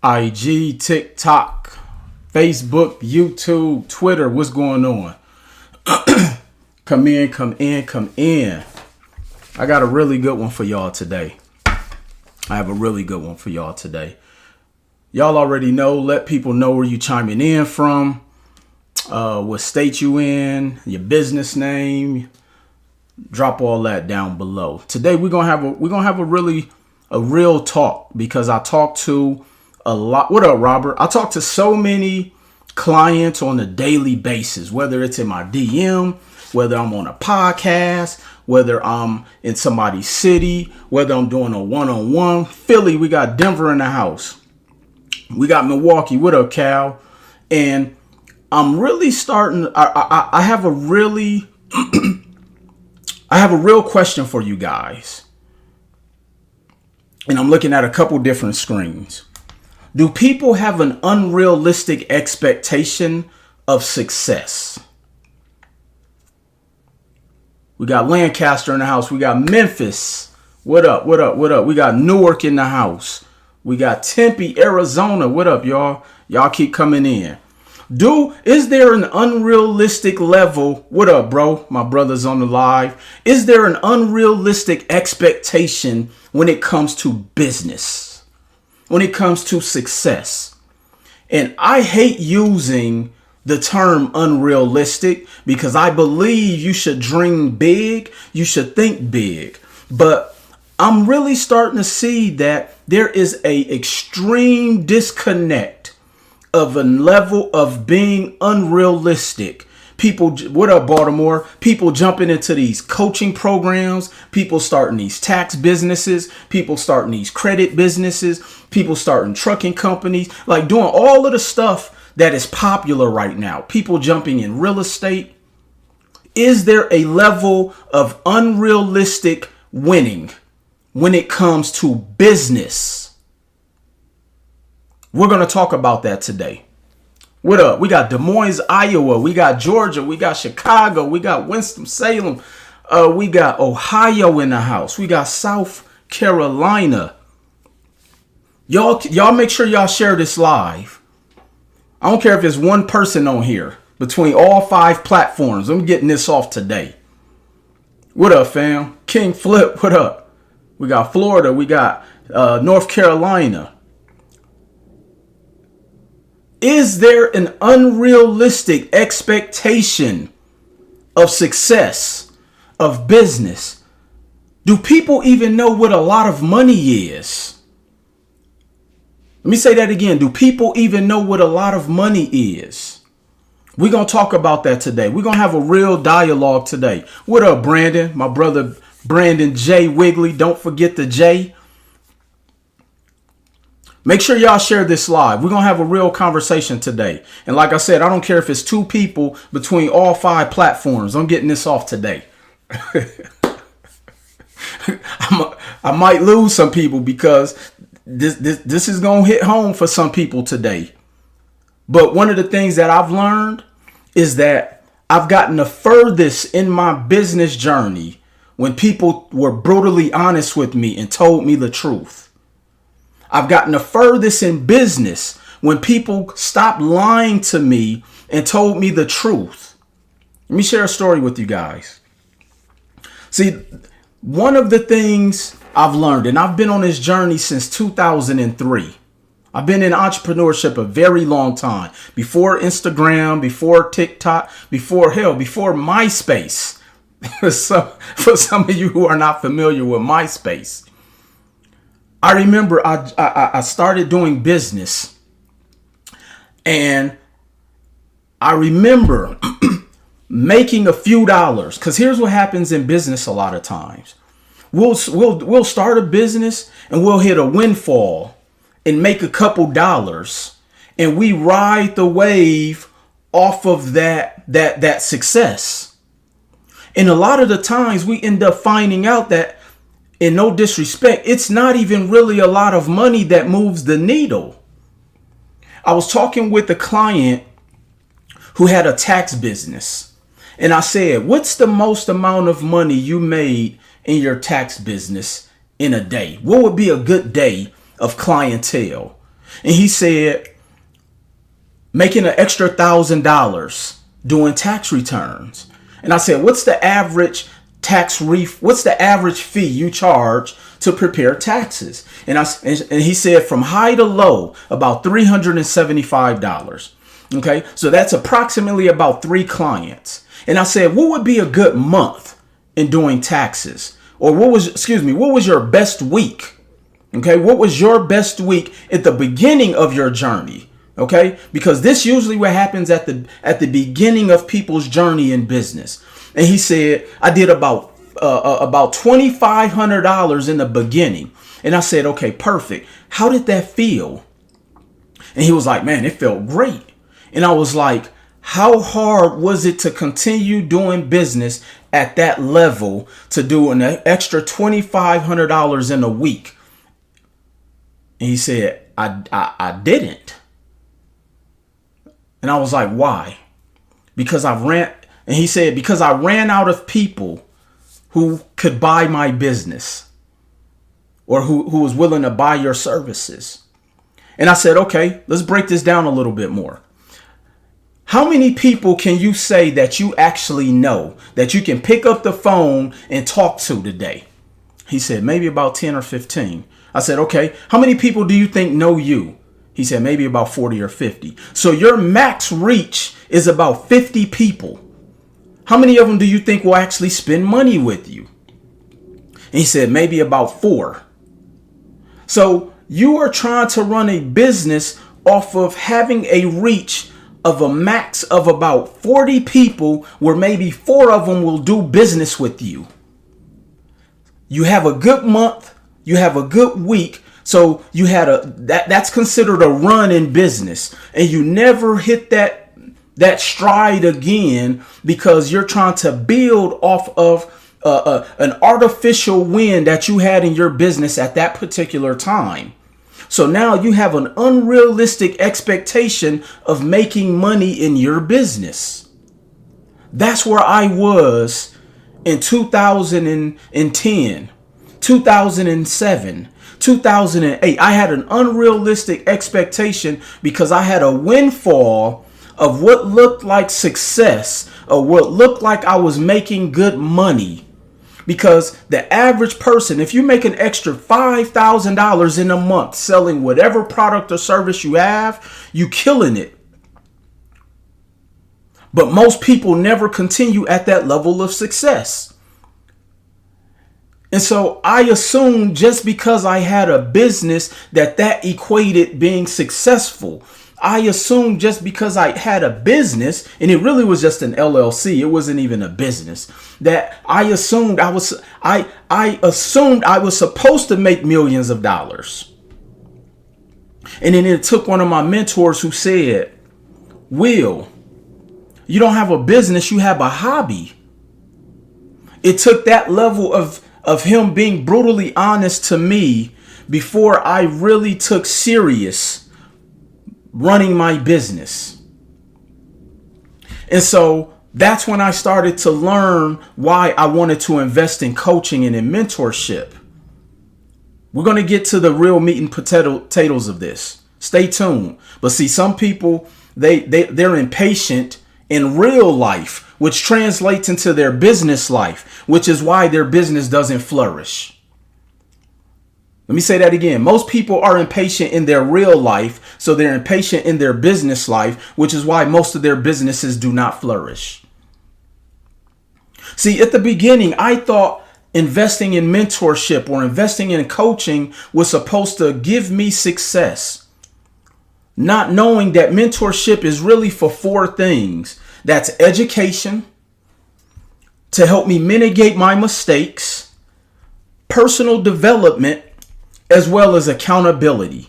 IG, TikTok, Facebook, YouTube, Twitter. What's going on? Come in, come in, come in. I got a really good one for y'all today. Y'all already know. Let people know where you chiming in from, what state you in, your business name. Drop all that down below. Today we're gonna have a real talk, because I talk to a lot. What up, Robert? I talk to so many clients on a daily basis, whether it's in my DM, whether I'm on a podcast, whether I'm in somebody's city, whether I'm doing a one-on-one. Philly, we got Denver in the house. We got Milwaukee. What up, Cal? And I'm really starting. I have a really, I have a real question for you guys. And I'm looking at a couple different screens. Do people have an unrealistic expectation of success? We got Lancaster in the house. We got Memphis. What up? What up? What up? We got Newark in the house. We got Tempe, Arizona. What up, y'all? Y'all keep coming in. Is there an unrealistic level? What up, bro? My brother's on the live. Is there an unrealistic expectation when it comes to business? When it comes to success? And I hate using the term unrealistic, because I believe you should dream big. You should think big. But I'm really starting to see that there is a extreme disconnect of a level of being unrealistic. People, what up, Baltimore? People jumping into these coaching programs, people starting these tax businesses, people starting these credit businesses, people starting trucking companies, like doing all of the stuff that is popular right now. People jumping in real estate. Is there a level of unrealistic winning when it comes to business? We're going to talk about that today. What up? We got Des Moines, Iowa. We got Georgia. We got Chicago. We got Winston-Salem. We got Ohio in the house. We got South Carolina. Y'all make sure y'all share this live. I don't care if there's one person on here between all 5 platforms. I'm getting this off today. What up, fam? King Flip, what up? We got Florida. We got North Carolina. Is there an unrealistic expectation of success, of business? Do people even know what a lot of money is? Let me say that again. Do people even know what a lot of money is? We're going to talk about that today. We're going to have a real dialogue today. What up, Brandon? My brother, Brandon J. Wiggly. Don't forget the J. Make sure y'all share this live. We're going to have a real conversation today. And like I said, I don't care if it's 2 people between all 5 platforms. I'm getting this off today. I might lose some people, because this is going to hit home for some people today. But one of the things that I've learned is that I've gotten the furthest in my business journey when people were brutally honest with me and told me the truth. I've gotten the furthest in business when people stopped lying to me and told me the truth. Let me share a story with you guys. See, one of the things I've learned, and I've been on this journey since 2003. I've been in entrepreneurship a very long time. Before Instagram, before TikTok, before MySpace. For some of you who are not familiar with MySpace. I remember I started doing business, and I remember making a few dollars, because here's what happens in business a lot of times. We'll start a business and we'll hit a windfall and make a couple dollars, and we ride the wave off of that success. And a lot of the times we end up finding out that, in no disrespect, it's not even really a lot of money that moves the needle. I was talking with a client who had a tax business, and I said, what's the most amount of money you made in your tax business in a day? What would be a good day of clientele? And he said, making an extra $1,000 doing tax returns. And I said, what's the average what's the average fee you charge to prepare taxes? And he said from high to low, about $375. Okay. So that's approximately about 3 clients. And I said, what would be a good month in doing taxes? Or what was your best week? Okay. What was your best week at the beginning of your journey? Okay. Because this usually what happens at the beginning of people's journey in business. And he said, I did about $2,500 in the beginning. And I said, okay, perfect. How did that feel? And he was like, man, it felt great. And I was like, how hard was it to continue doing business at that level to do an extra $2,500 in a week? And he said, I didn't. And I was like, why? And he said, because I ran out of people who could buy my business or who was willing to buy your services. And I said, okay, let's break this down a little bit more. How many people can you say that you actually know that you can pick up the phone and talk to today? He said, maybe about 10 or 15. I said, okay, how many people do you think know you? He said, maybe about 40 or 50. So your max reach is about 50 people. How many of them do you think will actually spend money with you? And he said, maybe about 4. So you are trying to run a business off of having a reach of a max of about 40 people where maybe 4 of them will do business with you. You have a good month. You have a good week. So you had that's considered a run in business, and you never hit that stride again because you're trying to build off of an artificial win that you had in your business at that particular time. So now you have an unrealistic expectation of making money in your business. That's where I was in 2010, 2007, 2008. I had an unrealistic expectation because I had a windfall of what looked like success, or what looked like I was making good money. Because the average person, if you make an extra $5,000 in a month selling whatever product or service you have, you killing it. But most people never continue at that level of success. And so I assumed just because I had a business that equated being successful. I assumed just because I had a business, and it really was just an LLC, it wasn't even a business, that I assumed I was supposed to make millions of dollars. And then it took one of my mentors who said, Will, you don't have a business, you have a hobby. It took that level of him being brutally honest to me before I really took serious running my business. And so that's when I started to learn why I wanted to invest in coaching and in mentorship. We're going to get to the real meat and potatoes of this. Stay tuned. But see, some people, they're impatient in real life, which translates into their business life, which is why their business doesn't flourish. Let me say that again. Most people are impatient in their real life, so they're impatient in their business life, which is why most of their businesses do not flourish. See, at the beginning, I thought investing in mentorship or investing in coaching was supposed to give me success, not knowing that mentorship is really for 4 things. That's education, to help me mitigate my mistakes, personal development, as well as accountability.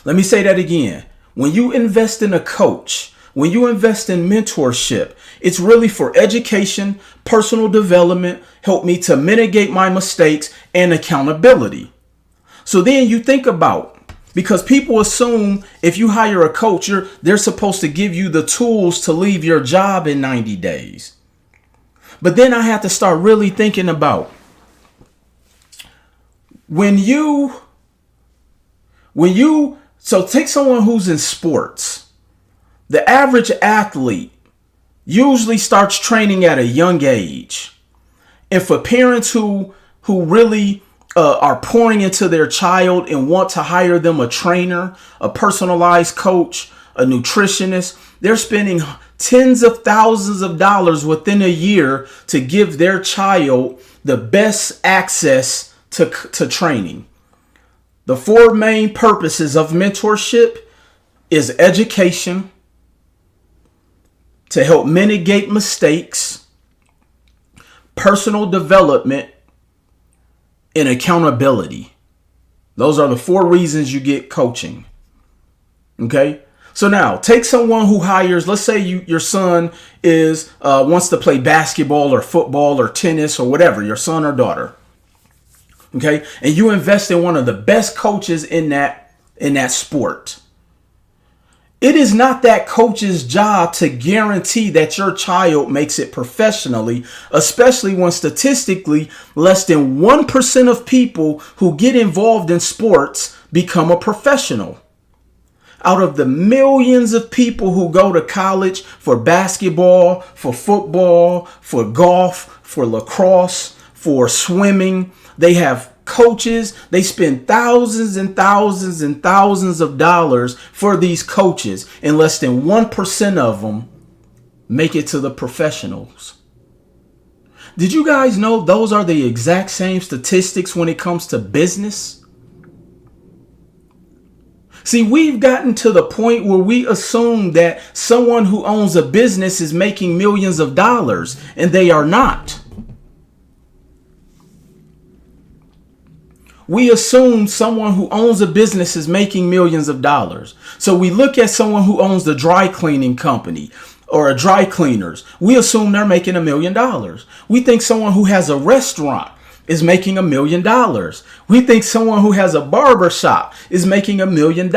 Let me say that again. When you invest in a coach, when you invest in mentorship, it's really for education, personal development, help me to mitigate my mistakes, and accountability. So then you think about, because people assume if you hire a coach, they're supposed to give you the tools to leave your job in 90 days. But then I had to start really thinking about, when you So take someone who's in sports. The average athlete usually starts training at a young age. And for parents who really are pouring into their child and want to hire them a trainer, a personalized coach, a nutritionist, they're spending tens of thousands of dollars within a year to give their child the best access to training. The four main purposes of mentorship is education, to help mitigate mistakes, personal development, and accountability. Those are the four reasons you get coaching. Okay? So now, take someone who hires, let's say your son wants to play basketball or football or tennis or whatever, your son or daughter. Okay? And you invest in one of the best coaches in that sport. It is not that coach's job to guarantee that your child makes it professionally, especially when statistically less than 1% of people who get involved in sports become a professional. Out of the millions of people who go to college for basketball, for football, for golf, for lacrosse, for swimming, they have coaches. They spend thousands and thousands and thousands of dollars for these coaches, and less than 1% of them make it to the professionals. Did you guys know those are the exact same statistics when it comes to business? See, we've gotten to the point where we assume that someone who owns a business is making millions of dollars, and they are not. We assume someone who owns a business is making millions of dollars. So we look at someone who owns the dry cleaning company or a dry cleaners. We assume they're making $1 million. We think someone who has a restaurant is making $1 million. We think someone who has a barber shop is making $1 million.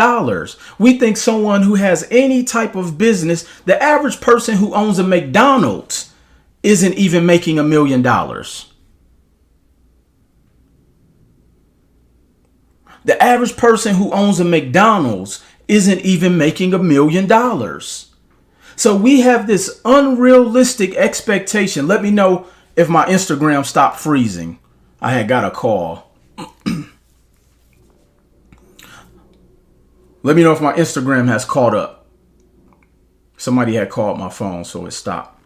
We think someone who has any type of business, the average person who owns a McDonald's isn't even making $1 million. The average person who owns a McDonald's isn't even making $1 million. So we have this unrealistic expectation. Let me know if my Instagram stopped freezing. I had got a call. Let me know if my Instagram has caught up. Somebody had called my phone, so it stopped.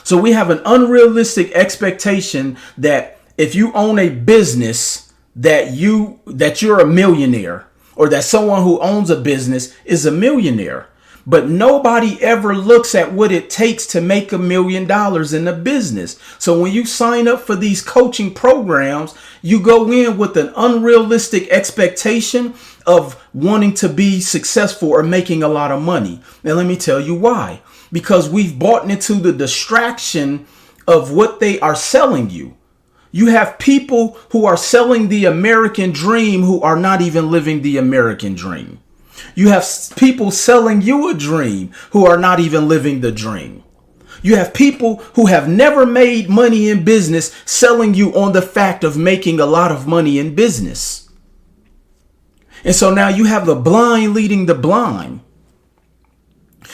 So we have an unrealistic expectation that if you own a business, that you're a millionaire, or that someone who owns a business is a millionaire. But nobody ever looks at what it takes to make $1 million in a business. So when you sign up for these coaching programs, you go in with an unrealistic expectation of wanting to be successful or making a lot of money. Now, let me tell you why. Because we've bought into the distraction of what they are selling you. You have people who are selling the American dream who are not even living the American dream. You have people selling you a dream who are not even living the dream. You have people who have never made money in business selling you on the fact of making a lot of money in business. And so now you have the blind leading the blind.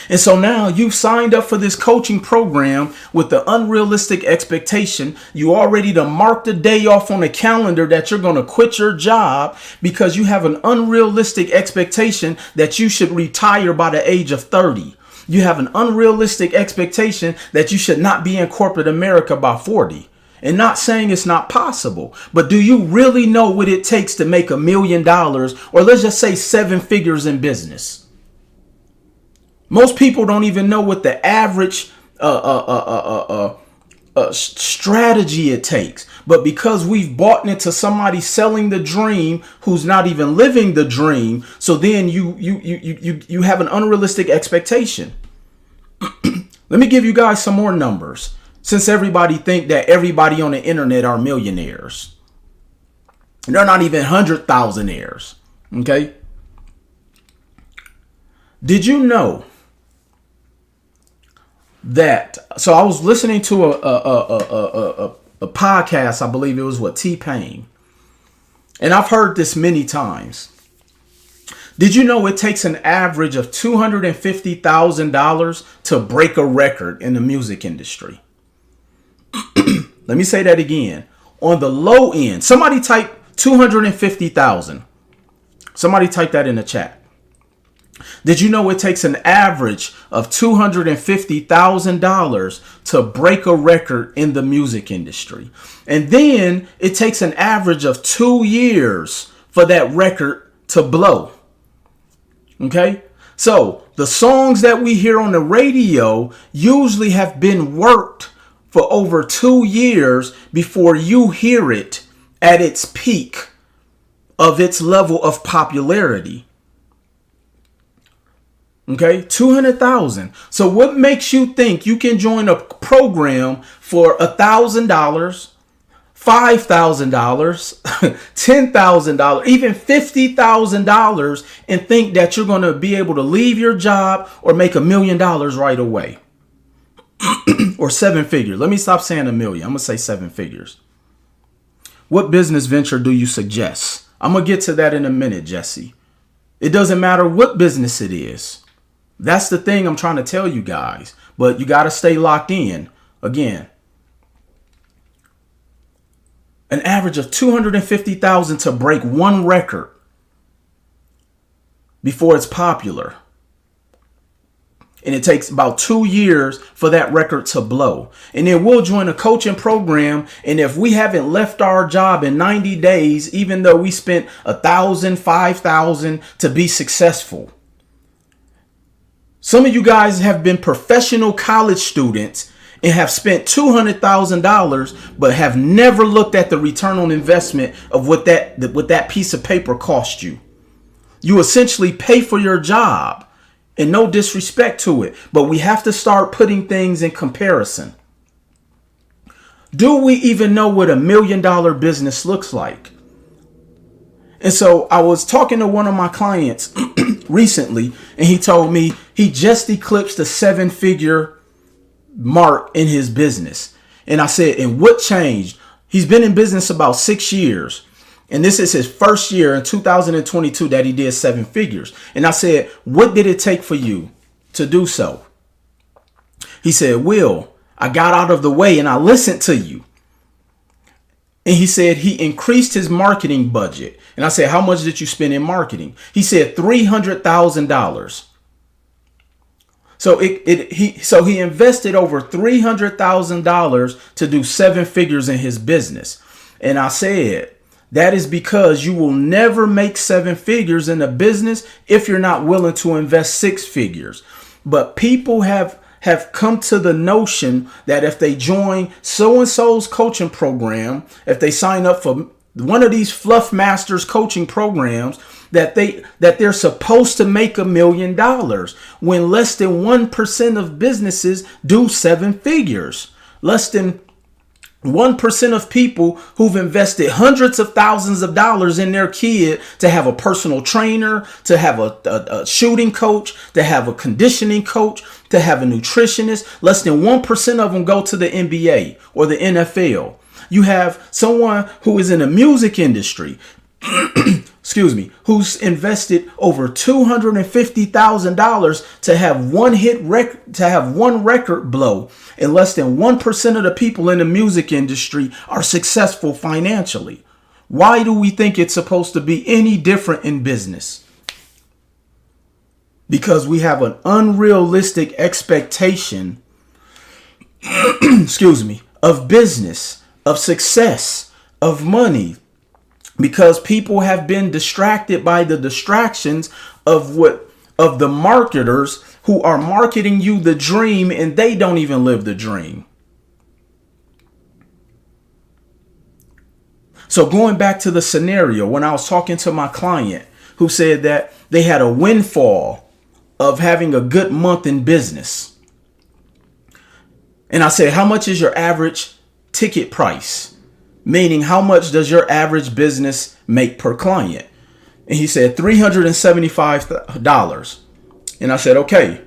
And so now you've signed up for this coaching program with the unrealistic expectation. You already done marked the day off on the calendar that you're going to quit your job because you have an unrealistic expectation that you should retire by the age of 30. You have an unrealistic expectation that you should not be in corporate America by 40. And not saying it's not possible, but do you really know what it takes to make $1 million, or let's just say 7 figures in business? Most people don't even know what the average strategy it takes. But because we've bought into somebody selling the dream who's not even living the dream, so then you have an unrealistic expectation. Let me give you guys some more numbers, since everybody think that everybody on the internet are millionaires. They're not even 100,000aires. Okay? Did you know that? So I was listening to a podcast. I believe it was T-Pain, and I've heard this many times. Did you know it takes an average of $250,000 to break a record in the music industry? Let me say that again. On the low end, somebody type 250,000. Somebody type that in the chat. Did you know it takes an average of $250,000 to break a record in the music industry? And then it takes an average of 2 years for that record to blow. Okay? So the songs that we hear on the radio usually have been worked for over 2 years before you hear it at its peak of its level of popularity. Okay, 200,000. So what makes you think you can join a program for $1,000, $5,000, $10,000, even $50,000 and think that you're going to be able to leave your job or make $1 million right away? Or 7 figures. Let me stop saying 1 million. I'm going to say 7 figures. What business venture do you suggest? I'm going to get to that in a minute, Jesse. It doesn't matter what business it is. That's the thing I'm trying to tell you guys. But you got to stay locked in. Again, an average of 250,000 to break one record before it's popular. And it takes about 2 years for that record to blow. And then we'll join a coaching program. And if we haven't left our job in 90 days, even though we spent $1,000, $5,000 to be successful. Some of you guys have been professional college students and have spent $200,000, but have never looked at the return on investment of what that piece of paper cost you. You essentially pay for your job. And no disrespect to it, but we have to start putting things in comparison. Do we even know what $1 million business looks like? And so I was talking to one of my clients recently, and he told me he just eclipsed the 7-figure mark in his business. And I said, and what changed? He's been in business about 6 years. And this is his first year in 2022 that he did 7 figures. And I said, what did it take for you to do so? He said, Will, I got out of the way and I listened to you. And he said he increased his marketing budget. And I said, how much did you spend in marketing? He said $300,000. So he invested over $300,000 to do 7 figures in his business. And I said, that is because you will never make 7 figures in a business if you're not willing to invest 6 figures. But people have come to the notion that if they join so-and-so's coaching program, if they sign up for one of these Fluff Masters coaching programs, that they're supposed to make $1 million when less than 1% of businesses do 7 figures. Less than 1% of people who've invested hundreds of thousands of dollars in their kid to have a personal trainer, to have a shooting coach, to have a conditioning coach, to have a nutritionist. Less than 1% of them go to the NBA or the NFL. You have someone who is in the music industry, excuse me, who's invested over $250,000 to have one record blow. And less than 1% of the people in the music industry are successful financially. Why do we think it's supposed to be any different in business? Because we have an unrealistic expectation, excuse me, of business, of success, of money. Because people have been distracted by the distractions of the marketers who are marketing you the dream, and they don't even live the dream. So going back to the scenario, when I was talking to my client who said that they had a windfall of having a good month in business. And I said, how much is your average ticket price? Meaning, how much does your average business make per client? And he said $375. And I said, okay,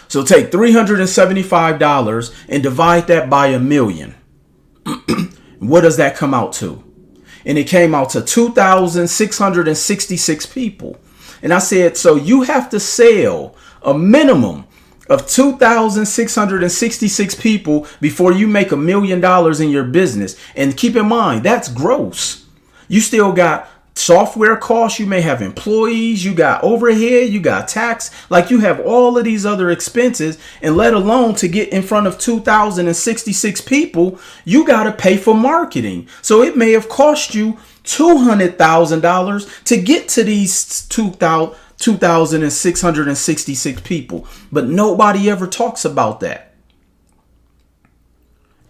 so take $375 and divide that by $1 million. What does that come out to? And it came out to 2,666 people. And I said, so you have to sell a minimum of 2,666 people before you make $1 million in your business. And keep in mind, that's gross. You still got software costs. You may have employees. You got overhead. You got tax. Like, you have all of these other expenses. And let alone to get in front of 2,066 people, you got to pay for marketing. So it may have cost you $200,000 to get to these 2,666 people. But nobody ever talks about that.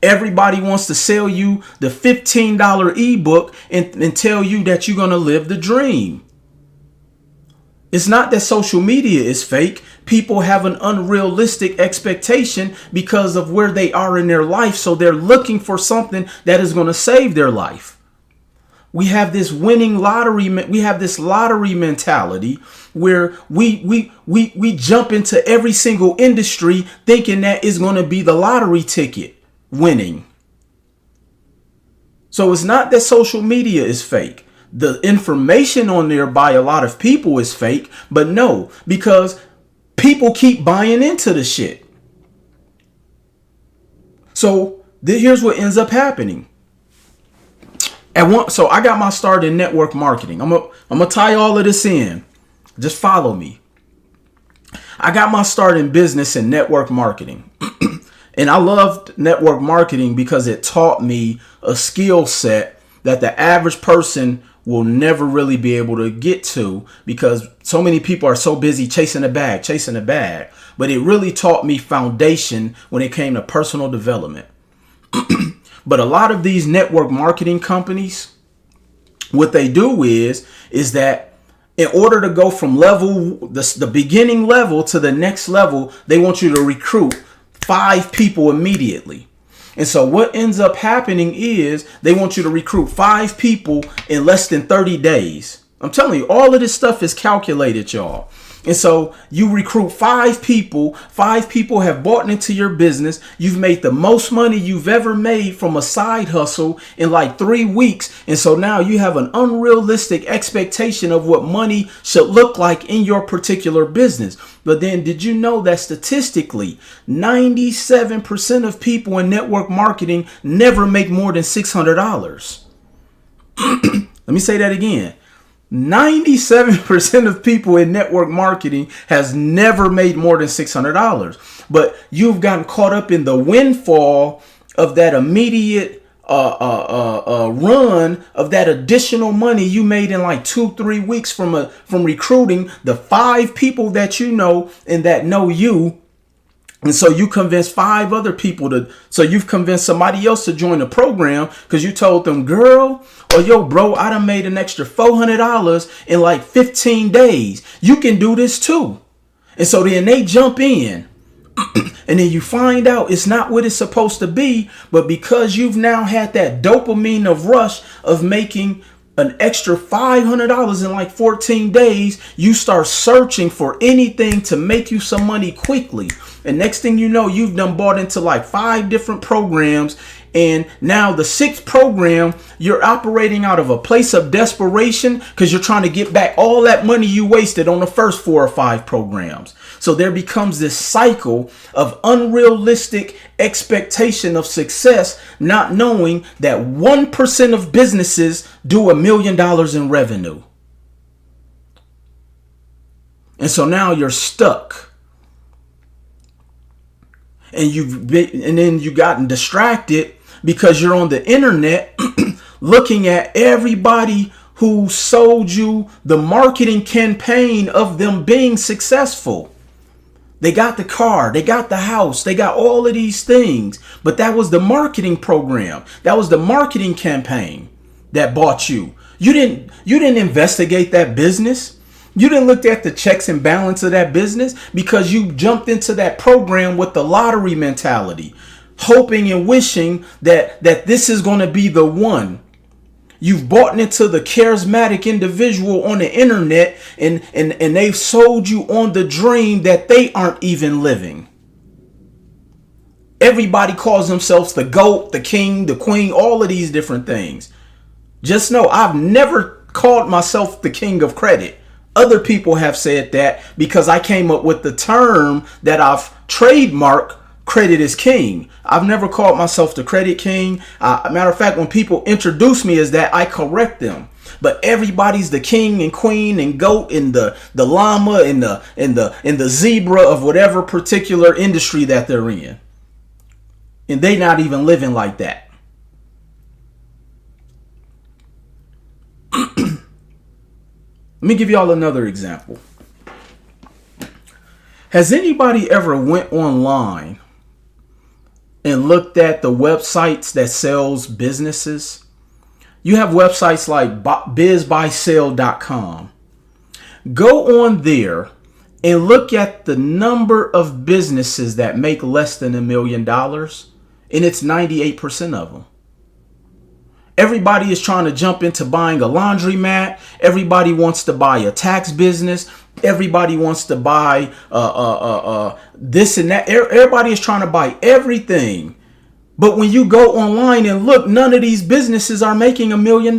Everybody wants to sell you the $15 ebook and tell you that you're going to live the dream. It's not that social media is fake. People have an unrealistic expectation because of where they are in their life. So they're looking for something that is going to save their life. We have this winning lottery. We have this lottery mentality where we jump into every single industry thinking that is going to be the lottery ticket winning. So it's not that social media is fake. The information on there by a lot of people is fake, but no, because people keep buying into the shit. So here's what ends up happening. So I got my start in network marketing. I'm gonna tie all of this in. Just follow me. I got my start in business and network marketing. And I loved network marketing because it taught me a skill set that the average person will never really be able to get to, because so many people are so busy chasing a bag. But it really taught me foundation when it came to personal development. But a lot of these network marketing companies, what they do is that in order to go from the beginning level to the next level, they want you to recruit 5 people immediately. And so what ends up happening is they want you to recruit 5 people in less than 30 days. I'm telling you, all of this stuff is calculated, y'all. And so you recruit 5 people. 5 people have bought into your business. You've made the most money you've ever made from a side hustle in like 3 weeks. And so now you have an unrealistic expectation of what money should look like in your particular business. But then, did you know that statistically, 97% of people in network marketing never make more than $600? Let me say that again. 97% of people in network marketing has never made more than $600. But you've gotten caught up in the windfall of that immediate run of that additional money you made in like 2-3 weeks from recruiting the 5 people that you know and that know you. And so you convinced 5 other people so you've convinced somebody else to join the program because you told them, girl, or yo, bro, I done made an extra $400 in like 15 days. You can do this too. And so then they jump in. And then you find out it's not what it's supposed to be. But because you've now had that dopamine of rush of making an extra $500 in like 14 days, you start searching for anything to make you some money quickly. And next thing you know, you've done bought into like 5 different programs. And now the 6th program, you're operating out of a place of desperation because you're trying to get back all that money you wasted on the first 4 or 5 programs. So there becomes this cycle of unrealistic expectation of success, not knowing that 1% of businesses do $1 million in revenue. And so now you're stuck. And then you've gotten distracted because you're on the internet looking at everybody who sold you the marketing campaign of them being successful. They got the car, they got the house, they got all of these things. But that was the marketing program. That was the marketing campaign that bought you. You didn't investigate that business. You didn't look at the checks and balance of that business because you jumped into that program with the lottery mentality, hoping and wishing that this is going to be the one. You've bought into the charismatic individual on the internet and they've sold you on the dream that they aren't even living. Everybody calls themselves the GOAT, the king, the queen, all of these different things. Just know I've never called myself the king of credit. Other people have said that because I came up with the term that I've trademarked, credit is king. I've never called myself the credit king. Matter of fact, when people introduce me as that, I correct them. But everybody's the king and queen and goat and the llama and the zebra of whatever particular industry that they're in. And they not even living like that. Let me give y'all another example. Has anybody ever went online and looked at the websites that sells businesses? You have websites like bizbuysell.com. Go on there and look at the number of businesses that make less than $1 million, and it's 98% of them. Everybody is trying to jump into buying a laundromat. Everybody wants to buy a tax business. Everybody wants to buy this and that. Everybody is trying to buy everything. But when you go online and look, none of these businesses are making $1 million.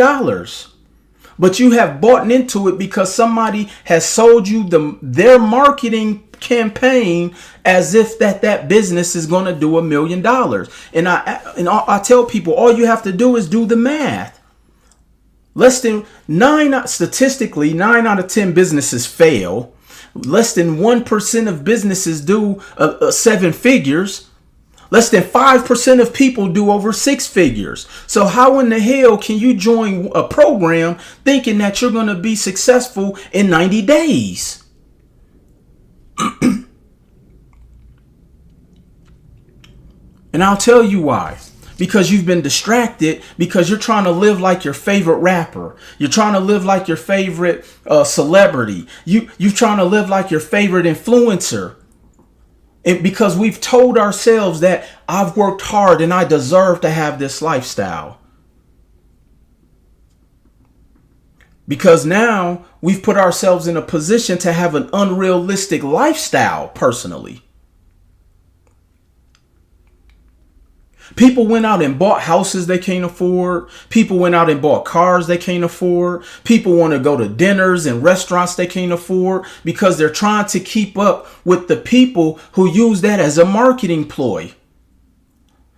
But you have bought into it because somebody has sold you their marketing campaign as if that business is going to do $1 million. And I tell people, all you have to do is do the math. Statistically, 9 out of 10 businesses fail. Less than 1% of businesses do 7 figures. Less than 5% of people do over 6 figures. So how in the hell can you join a program thinking that you're going to be successful in 90 days? And I'll tell you why. Because you've been distracted, because you're trying to live like your favorite rapper. You're trying to live like your favorite celebrity. You're trying to live like your favorite influencer. And because we've told ourselves that I've worked hard and I deserve to have this lifestyle. Because now we've put ourselves in a position to have an unrealistic lifestyle personally. People went out and bought houses they can't afford. People went out and bought cars they can't afford. People want to go to dinners and restaurants they can't afford because they're trying to keep up with the people who use that as a marketing ploy.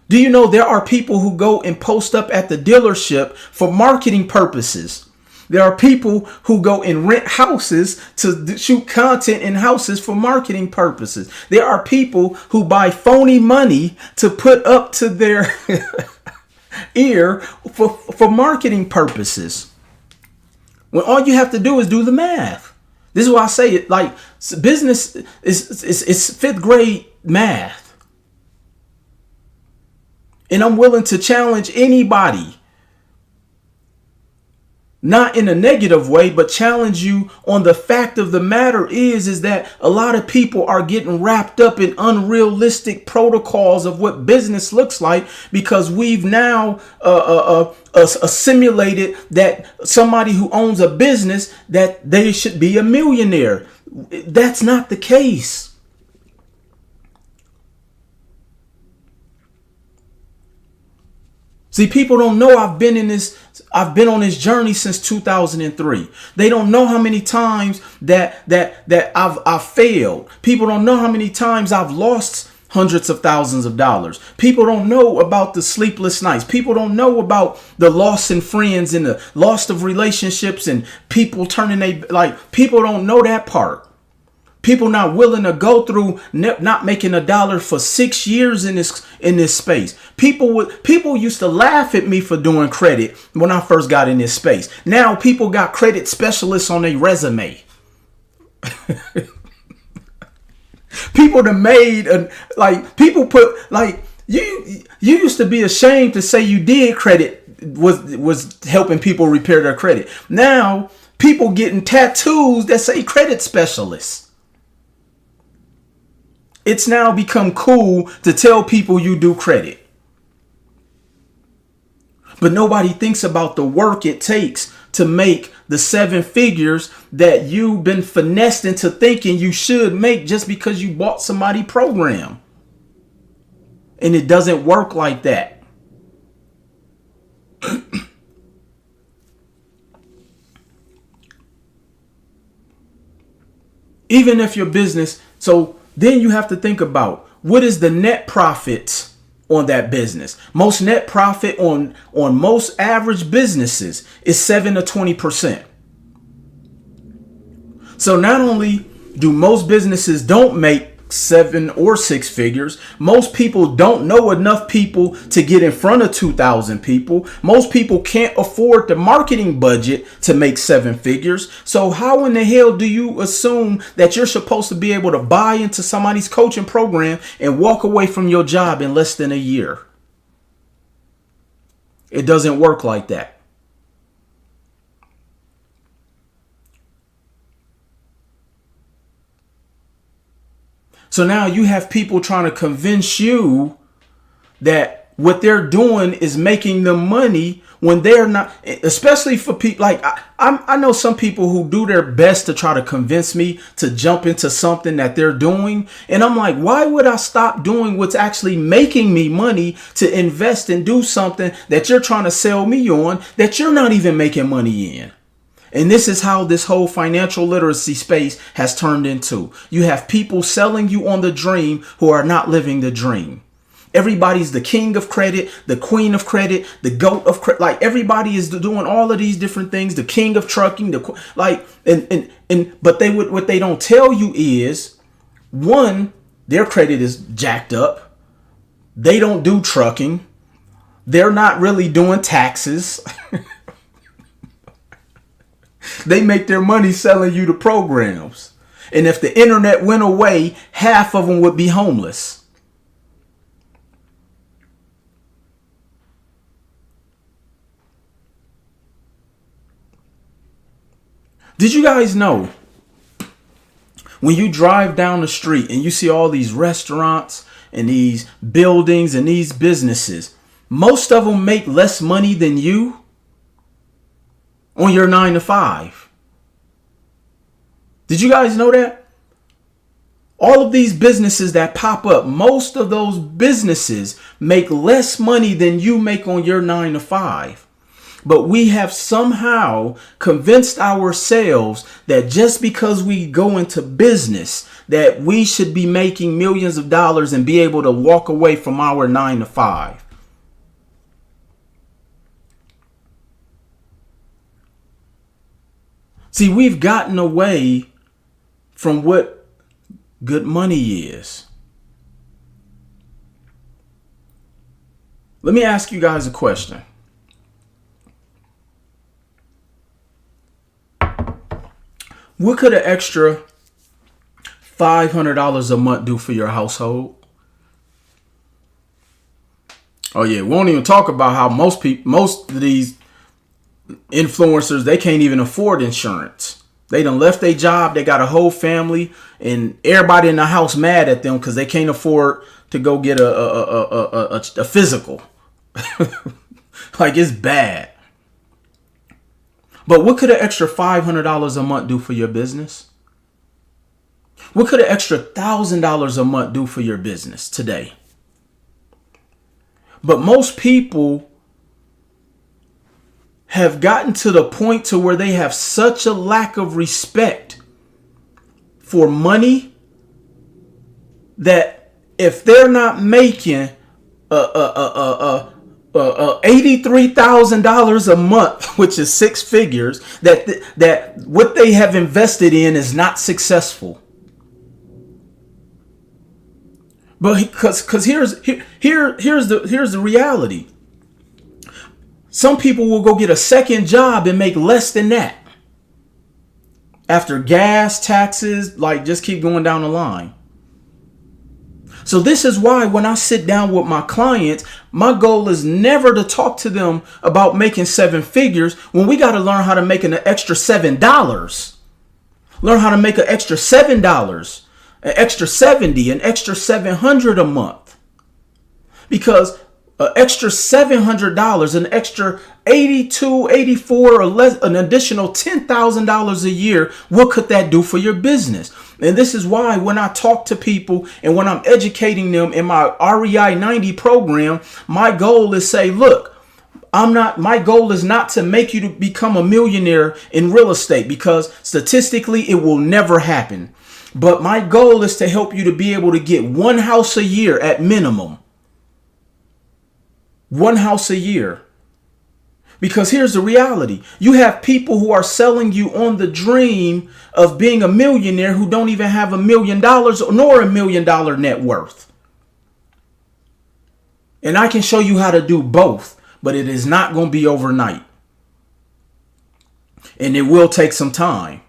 Do you know there are people who go and post up at the dealership for marketing purposes? There are people who go and rent houses to shoot content in houses for marketing purposes. There are people who buy phony money to put up to their ear for marketing purposes. When all you have to do is do the math. This is why I say it, like business is 5th grade math. And I'm willing to challenge anybody. Not in a negative way, but challenge you on the fact of the matter is that a lot of people are getting wrapped up in unrealistic protocols of what business looks like because we've now assimilated that somebody who owns a business that they should be a millionaire. That's not the case. See, people don't know I've been on this journey since 2003. They don't know how many times that I've failed. People don't know how many times I've lost hundreds of thousands of dollars. People don't know about the sleepless nights. People don't know about the loss in friends and the loss of relationships and people people don't know that part. People not willing to go through not making $1 for 6 years in this space. People used to laugh at me for doing credit when I first got in this space. Now people got credit specialists on their resume. People that made people put you used to be ashamed to say you did credit was helping people repair their credit. Now people getting tattoos that say credit specialists. It's now become cool to tell people you do credit. But nobody thinks about the work it takes to make the 7 figures that you've been finessed into thinking you should make just because you bought somebody's program. And it doesn't work like that. Even if your business, so then you have to think about what is the net profit on that business. Most net profit on most average businesses is 7 to 20%. So not only do most businesses don't make 7 or 6 figures, most people don't know enough people to get in front of 2,000 people. Most people can't afford the marketing budget to make 7 figures. So how in the hell do you assume that you're supposed to be able to buy into somebody's coaching program and walk away from your job in less than a year? It doesn't work like that. So now you have people trying to convince you that what they're doing is making them money when they're not, especially for people like I know some people who do their best to try to convince me to jump into something that they're doing. And I'm like, why would I stop doing what's actually making me money to invest and do something that you're trying to sell me on that you're not even making money in? And this is how this whole financial literacy space has turned into. You have people selling you on the dream who are not living the dream. Everybody's the king of credit, the queen of credit, the goat of credit. Like everybody is doing all of these different things. The king of trucking, but what they don't tell you is, one, their credit is jacked up. They don't do trucking. They're not really doing taxes. They make their money selling you the programs. And if the internet went away, half of them would be homeless. Did you guys know when you drive down the street and you see all these restaurants and these buildings and these businesses, most of them make less money than you on your 9 to 5? Did you guys know that? All of these businesses that pop up, most of those businesses make less money than you make on your 9 to 5. But we have somehow convinced ourselves that just because we go into business, that we should be making millions of dollars and be able to walk away from our 9 to 5. See, we've gotten away from what good money is. Let me ask you guys a question. What could an extra $500 a month do for your household? Oh yeah, we won't even talk about how most of these influencers, they can't even afford insurance. They done left their job. They got a whole family and everybody in the house mad at them because they can't afford to go get a physical. Like, it's bad. But what could an extra $500 a month do for your business? What could an extra $1,000 a month do for your business today? But most people have gotten to the point to where they have such a lack of respect for money that if they're not making $83,000 a month, which is 6 figures, that what they have invested in is not successful. But because here's the reality. Some people will go get a second job and make less than that. After gas, taxes, like just keep going down the line. So this is why when I sit down with my clients, my goal is never to talk to them about making 7 figures when we got to learn how to make an extra $7. Learn how to make an extra $7, an extra 70, an extra 700 a month. Because an extra $700, an extra 82, 84 or less, an additional $10,000 a year, what could that do for your business? And this is why when I talk to people and when I'm educating them in my REI 90 program, my goal is say, look, my goal is not to make you to become a millionaire in real estate, because statistically it will never happen. But my goal is to help you to be able to get one house a year at minimum. One house a year. Because here's the reality. You have people who are selling you on the dream of being a millionaire who don't even have $1 million nor $1 million net worth. And I can show you how to do both, but it is not going to be overnight. And it will take some time.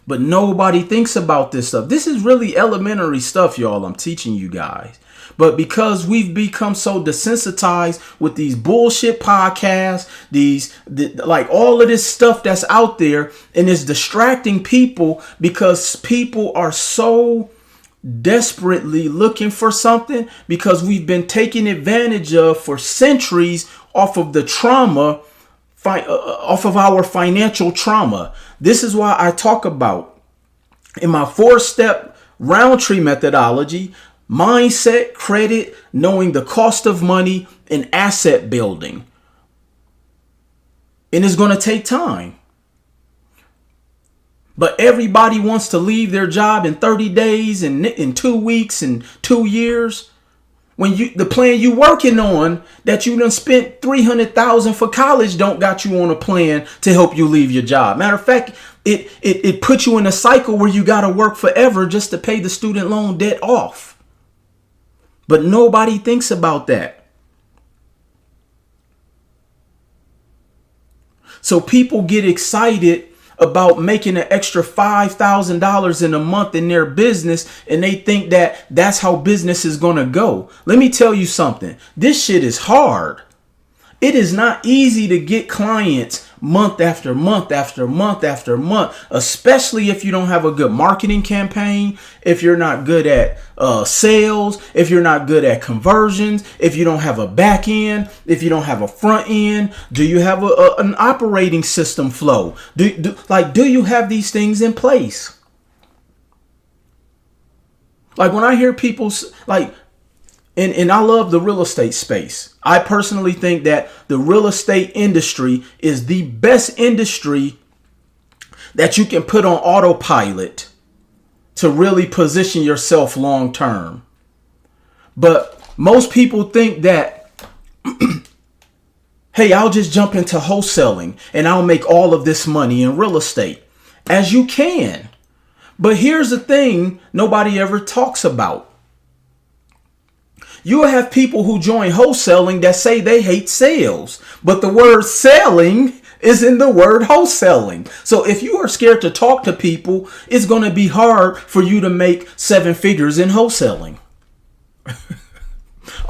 But nobody thinks about this stuff. This is really elementary stuff, y'all, I'm teaching you guys. But because we've become so desensitized with these bullshit podcasts, like all of this stuff that's out there, and it's distracting people because people are so desperately looking for something, because we've been taken advantage of for centuries off of the trauma, off of our financial trauma. This is why I talk about in my 4-step round tree methodology, mindset, credit, knowing the cost of money, and asset building. And it's going to take time. But everybody wants to leave their job in 30 days and in 2 weeks and 2 years. When the plan you working on that you done spent $300,000 for college don't got you on a plan to help you leave your job. Matter of fact, it puts you in a cycle where you got to work forever just to pay the student loan debt off. But nobody thinks about that. So people get excited about making an extra $5,000 in a month in their business, and they think that that's how business is going to go. Let me tell you something. This shit is hard. It is not easy to get clients month after month after month after month, especially if you don't have a good marketing campaign, if you're not good at sales, if you're not good at conversions, if you don't have a back end, if you don't have a front end. Do you have an operating system flow? Do you have these things in place? Like when I hear people like, and I love the real estate space. I personally think that the real estate industry is the best industry that you can put on autopilot to really position yourself long term. But most people think that, hey, I'll just jump into wholesaling and I'll make all of this money in real estate. As you can. But here's the thing nobody ever talks about. You have people who join wholesaling that say they hate sales, but the word selling is in the word wholesaling. So if you are scared to talk to people, it's going to be hard for you to make 7 figures in wholesaling.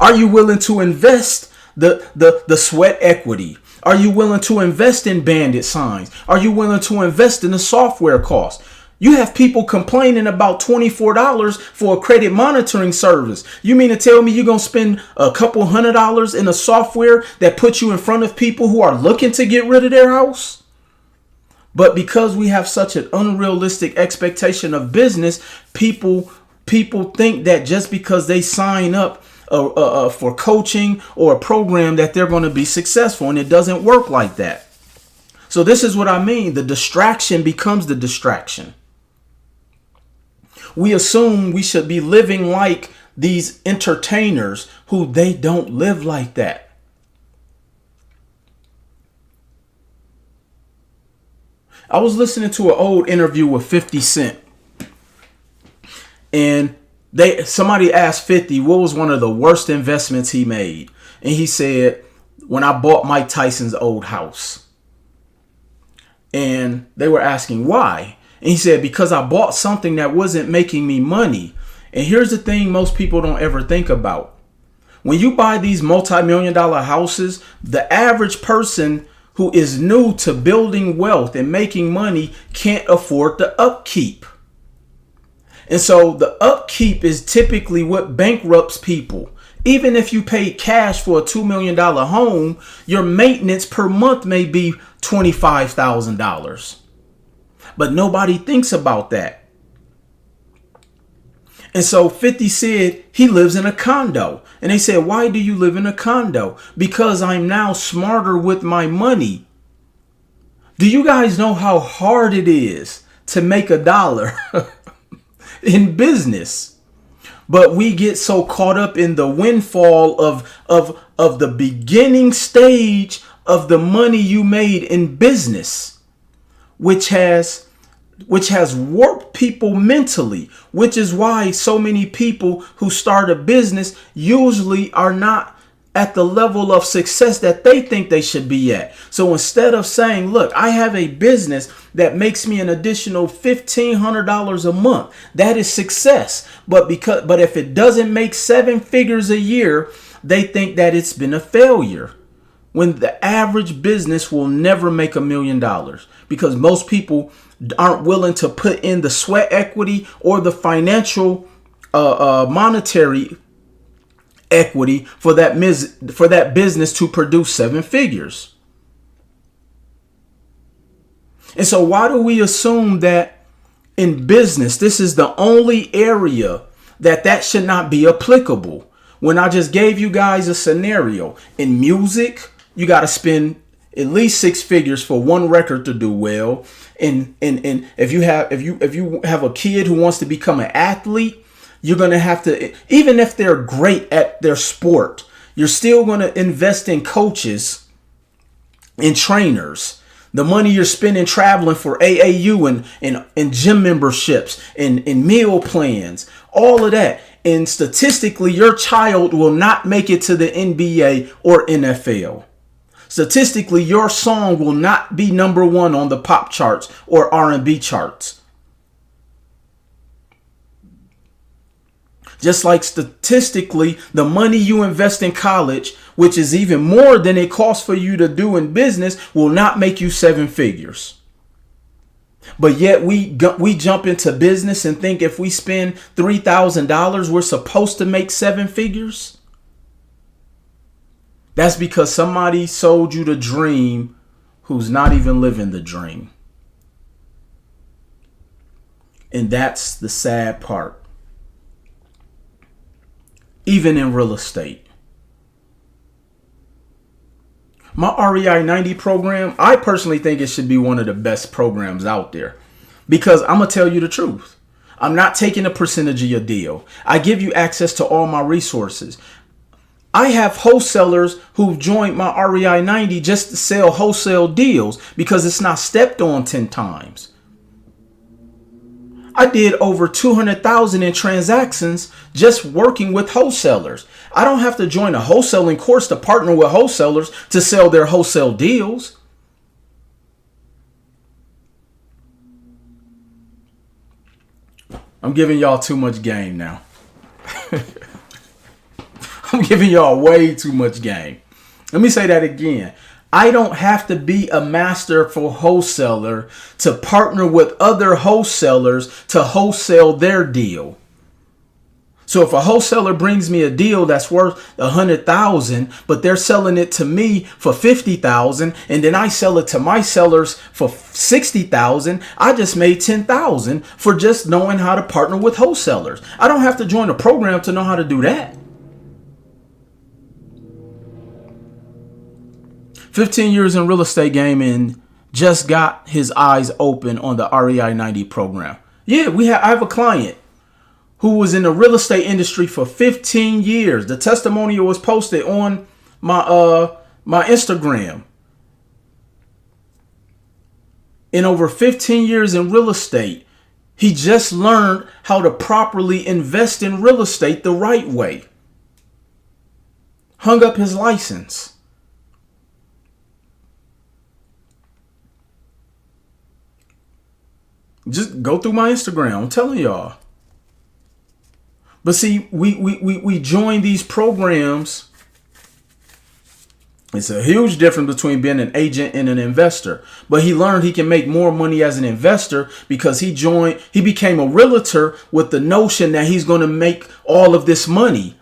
Are you willing to invest the sweat equity? Are you willing to invest in bandit signs? Are you willing to invest in the software cost? You have people complaining about $24 for a credit monitoring service. You mean to tell me you're going to spend a couple $100 in a software that puts you in front of people who are looking to get rid of their house? But because we have such an unrealistic expectation of business, people think that just because they sign up for coaching or a program that they're going to be successful, and it doesn't work like that. So this is what I mean. The distraction becomes the distraction. We assume we should be living like these entertainers who they don't live like that. I was listening to an old interview with 50 Cent. And somebody asked 50 what was one of the worst investments he made. And he said, when I bought Mike Tyson's old house. And they were asking why. And he said, because I bought something that wasn't making me money. And here's the thing most people don't ever think about. When you buy these multi-million-dollar houses, the average person who is new to building wealth and making money can't afford the upkeep. And so the upkeep is typically what bankrupts people. Even if you paid cash for a $2 million home, your maintenance per month may be $25,000. But nobody thinks about that. And so 50 said he lives in a condo. And they said, why do you live in a condo? Because I'm now smarter with my money. Do you guys know how hard it is to make a dollar in business. But we get so caught up in the windfall of the beginning stage of the money you made in business, which has warped people mentally, which is why so many people who start a business usually are not at the level of success that they think they should be at. So instead of saying, look, I have a business that makes me an additional $1,500 a month, that is success. But if it doesn't make 7 figures a year, they think that it's been a failure. When the average business will never make $1 million, because most people aren't willing to put in the sweat equity or the financial monetary equity for that business to produce 7 figures. And so why do we assume that in business this is the only area that should not be applicable, when I just gave you guys a scenario? In music, you got to spend at least 6 figures for one record to do well. And if you have a kid who wants to become an athlete, you're going to have to, even if they're great at their sport, you're still going to invest in coaches and trainers. The money you're spending traveling for AAU and gym memberships and meal plans, all of that. And statistically, your child will not make it to the NBA or NFL. Statistically, your song will not be number 1 on the pop charts or R&B charts. Just like statistically, the money you invest in college, which is even more than it costs for you to do in business, will not make you 7 figures. But yet we jump into business and think if we spend $3,000, we're supposed to make 7 figures. That's because somebody sold you the dream who's not even living the dream. And that's the sad part. Even in real estate. My REI 90 program, I personally think it should be one of the best programs out there. Because I'm going to tell you the truth. I'm not taking a percentage of your deal. I give you access to all my resources. I have wholesalers who've joined my REI 90 just to sell wholesale deals because it's not stepped on 10 times. I did over 200,000 in transactions just working with wholesalers. I don't have to join a wholesaling course to partner with wholesalers to sell their wholesale deals. I'm giving y'all too much game now. I'm giving y'all way too much game. Let me say that again. I don't have to be a masterful wholesaler to partner with other wholesalers to wholesale their deal. So if a wholesaler brings me a deal that's worth 100,000, but they're selling it to me for 50,000, and then I sell it to my sellers for 60,000, I just made 10,000 for just knowing how to partner with wholesalers. I don't have to join a program to know how to do that. 15 years in real estate game and just got his eyes open on the REI 90 program. Yeah, I have a client who was in the real estate industry for 15 years. The testimonial was posted on my Instagram. In over 15 years in real estate, he just learned how to properly invest in real estate the right way. Hung up his license. Just go through my Instagram. I'm telling y'all. But see, we join these programs. It's a huge difference between being an agent and an investor. But he learned he can make more money as an investor because he became a realtor with the notion that he's going to make all of this money.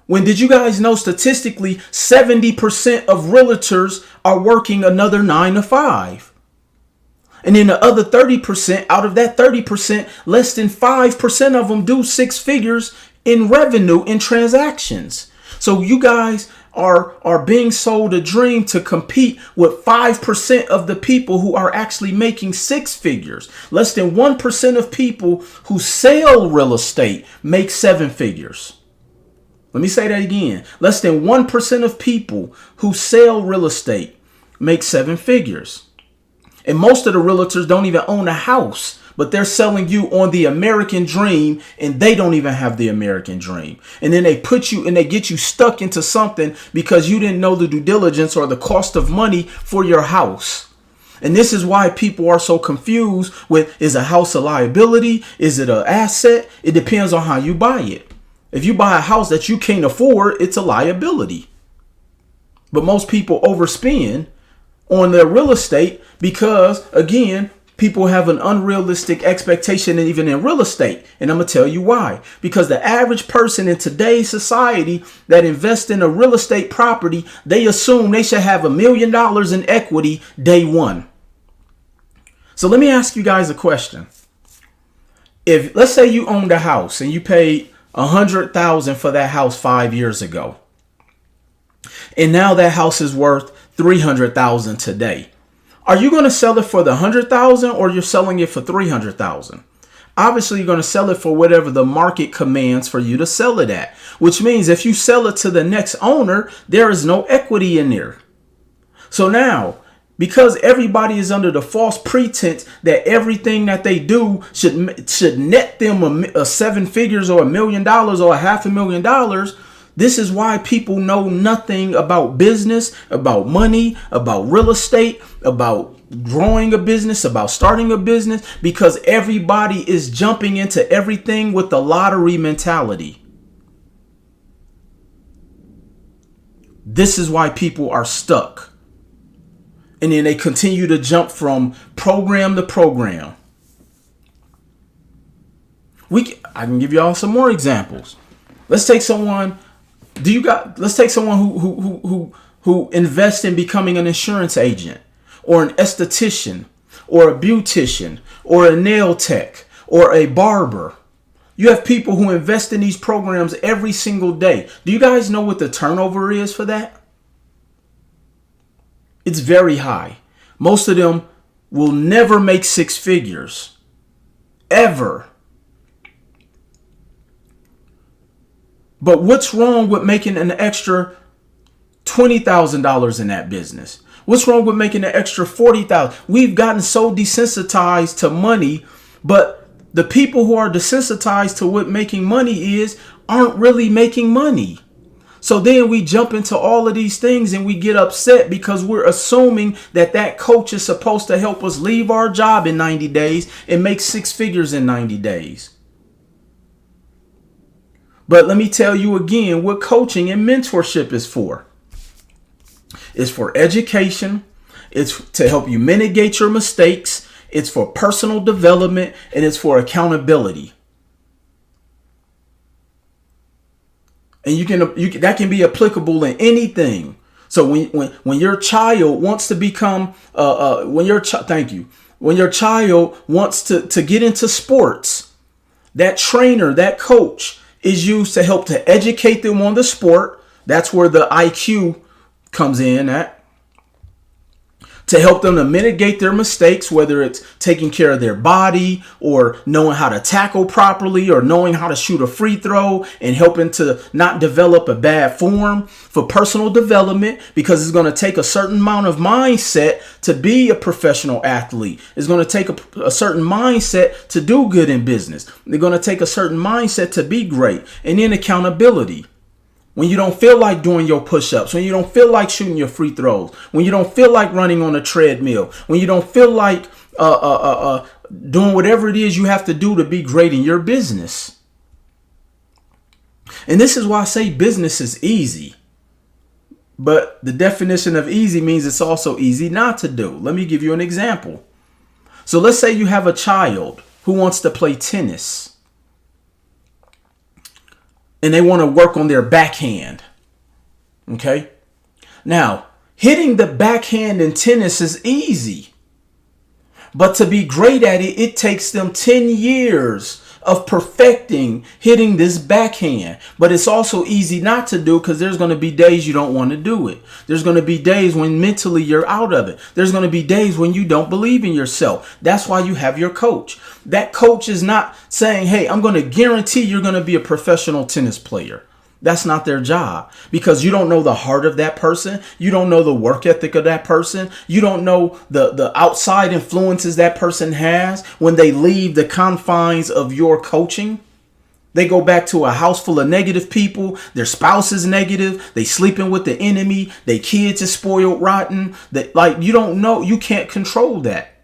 When did you guys know statistically 70% of realtors are working another 9 to 5? And then the other 30%, out of that 30%, less than 5% of them do 6 figures in revenue in transactions. So you guys are being sold a dream to compete with 5% of the people who are actually making six figures. Less than 1% of people who sell real estate make seven figures. Let me say that again. Less than 1% of people who sell real estate make seven figures. And most of the realtors don't even own a house, but they're selling you on the American dream, and they don't even have the American dream. And then they put you and they get you stuck into something because you didn't know the due diligence or the cost of money for your house. And this is why people are so confused with, is a house a liability? Is it an asset? It depends on how you buy it. If you buy a house that you can't afford, it's a liability. But most people overspend on their real estate because, again, people have an unrealistic expectation, and even in real estate. And I'm going to tell you why. Because the average person in today's society that invests in a real estate property, they assume they should have $1 million in equity day one. So let me ask you guys a question. If, let's say you owned a house and you paid $100,000 for that house 5 years ago, and now that house is worth $300,000 today. Are you going to sell it for the $100,000 or you're selling it for $300,000? Obviously, you're going to sell it for whatever the market commands for you to sell it at, which means if you sell it to the next owner, there is no equity in there. So now, because everybody is under the false pretense that everything that they do should net them a seven figures or $1 million or $500,000, this is why people know nothing about business, about money, about real estate, about growing a business, about starting a business, because everybody is jumping into everything with the lottery mentality. This is why people are stuck. And then they continue to jump from program to program. I can give y'all some more examples. Let's take someone. Let's take someone who invests in becoming an insurance agent, or an esthetician, or a beautician, or a nail tech, or a barber. You have people who invest in these programs every single day. Do you guys know what the turnover is for that? It's very high. Most of them will never make six figures. Ever. But what's wrong with making an extra $20,000 in that business? What's wrong with making an extra $40,000? We've gotten so desensitized to money, but the people who are desensitized to what making money is aren't really making money. So then we jump into all of these things and we get upset because we're assuming that that coach is supposed to help us leave our job in 90 days and make six figures in 90 days. But let me tell you again what coaching and mentorship is for. It's for education. It's to help you mitigate your mistakes. It's for personal development, and it's for accountability. And that can be applicable in anything. So when your child wants to become when your child wants to get into sports, that trainer, that coach is used to help to educate them on the sport. That's where the IQ comes in at. To help them to mitigate their mistakes, whether it's taking care of their body or knowing how to tackle properly or knowing how to shoot a free throw and helping to not develop a bad form. For personal development, because it's going to take a certain amount of mindset to be a professional athlete. It's going to take a certain mindset to do good in business. They're going to take a certain mindset to be great. And then accountability. When you don't feel like doing your push-ups, when you don't feel like shooting your free throws, when you don't feel like running on a treadmill, when you don't feel like doing whatever it is you have to do to be great in your business. And this is why I say business is easy. But the definition of easy means it's also easy not to do. Let me give you an example. So let's say you have a child who wants to play tennis. And they want to work on their backhand. Okay. Now, hitting the backhand in tennis is easy. But to be great at it, it takes them 10 years of perfecting hitting this backhand. But it's also easy not to do because there's going to be days you don't want to do it. There's going to be days when mentally you're out of it. There's going to be days when you don't believe in yourself. That's why you have your coach. That coach is not saying, hey, I'm going to guarantee you're going to be a professional tennis player. That's not their job, because you don't know the heart of that person. You don't know the work ethic of that person. You don't know the outside influences that person has when they leave the confines of your coaching. They go back to a house full of negative people. Their spouse is negative. They sleeping with the enemy. Their kids is spoiled rotten. You don't know. You can't control that.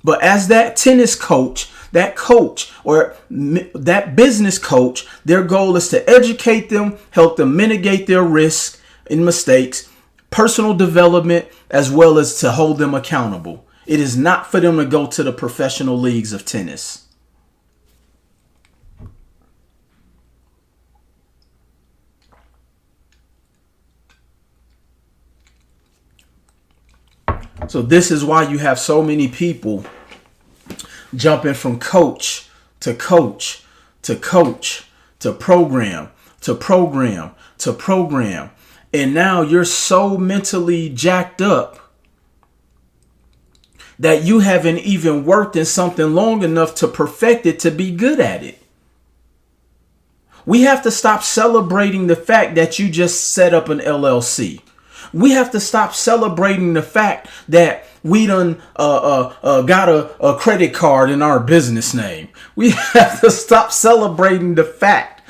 But as that tennis coach, that coach or that business coach, their goal is to educate them, help them mitigate their risks and mistakes, personal development, as well as to hold them accountable. It is not for them to go to the professional leagues of tennis. So this is why you have so many people jumping from coach to coach to coach to program to program to program. And now you're so mentally jacked up that you haven't even worked in something long enough to perfect it to be good at it. We have to stop celebrating the fact that you just set up an LLC. We have to stop celebrating the fact that we done got a credit card in our business name. We have to stop celebrating the fact,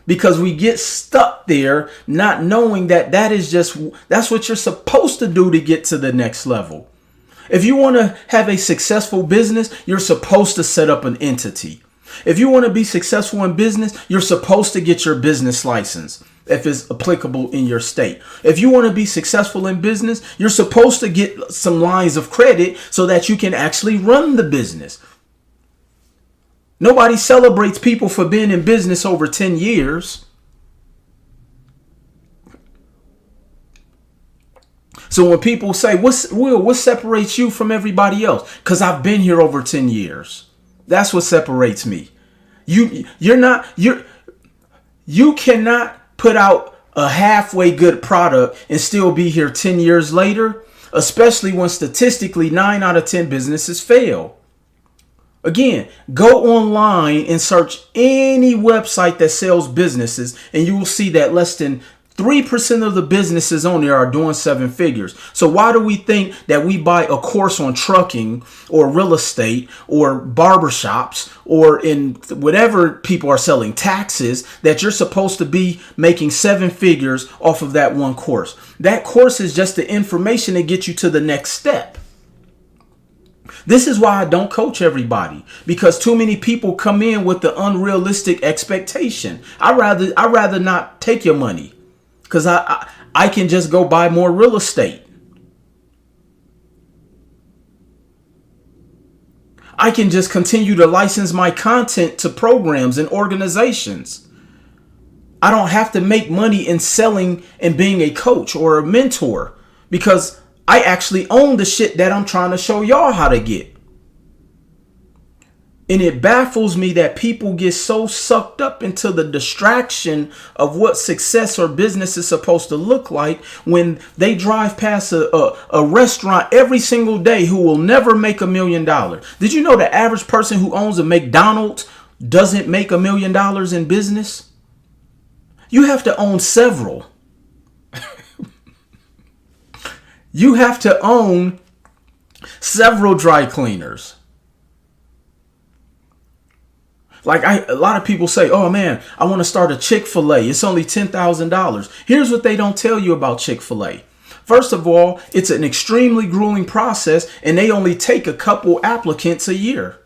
because we get stuck there not knowing that that's what you're supposed to do to get to the next level. If you want to have a successful business, you're supposed to set up an entity. If you want to be successful in business, you're supposed to get your business license if it's applicable in your state. If you want to be successful in business, you're supposed to get some lines of credit so that you can actually run the business. Nobody celebrates people for being in business over 10 years. So when people say, what separates you from everybody else? Because I've been here over 10 years. That's what separates me. You cannot put out a halfway good product and still be here 10 years later, especially when statistically 9 out of 10 businesses fail. Again, go online and search any website that sells businesses, and you will see that less than 3% of the businesses on there are doing 7 figures. So why do we think that we buy a course on trucking or real estate or barbershops or in whatever people are selling, taxes, that you're supposed to be making 7 figures off of that one course? That course is just the information to get you to the next step. This is why I don't coach everybody, because too many people come in with the unrealistic expectation. I'd rather not take your money, because I can just go buy more real estate. I can just continue to license my content to programs and organizations. I don't have to make money in selling and being a coach or a mentor, because I actually own the shit that I'm trying to show y'all how to get. And it baffles me that people get so sucked up into the distraction of what success or business is supposed to look like when they drive past a restaurant every single day who will never make $1 million. Did you know the average person who owns a McDonald's doesn't make $1 million in business? You have to own several. You have to own several dry cleaners. Like a lot of people say, oh man, I want to start a Chick-fil-A. It's only $10,000. Here's what they don't tell you about Chick-fil-A. First of all, it's an extremely grueling process, and they only take a couple applicants a year.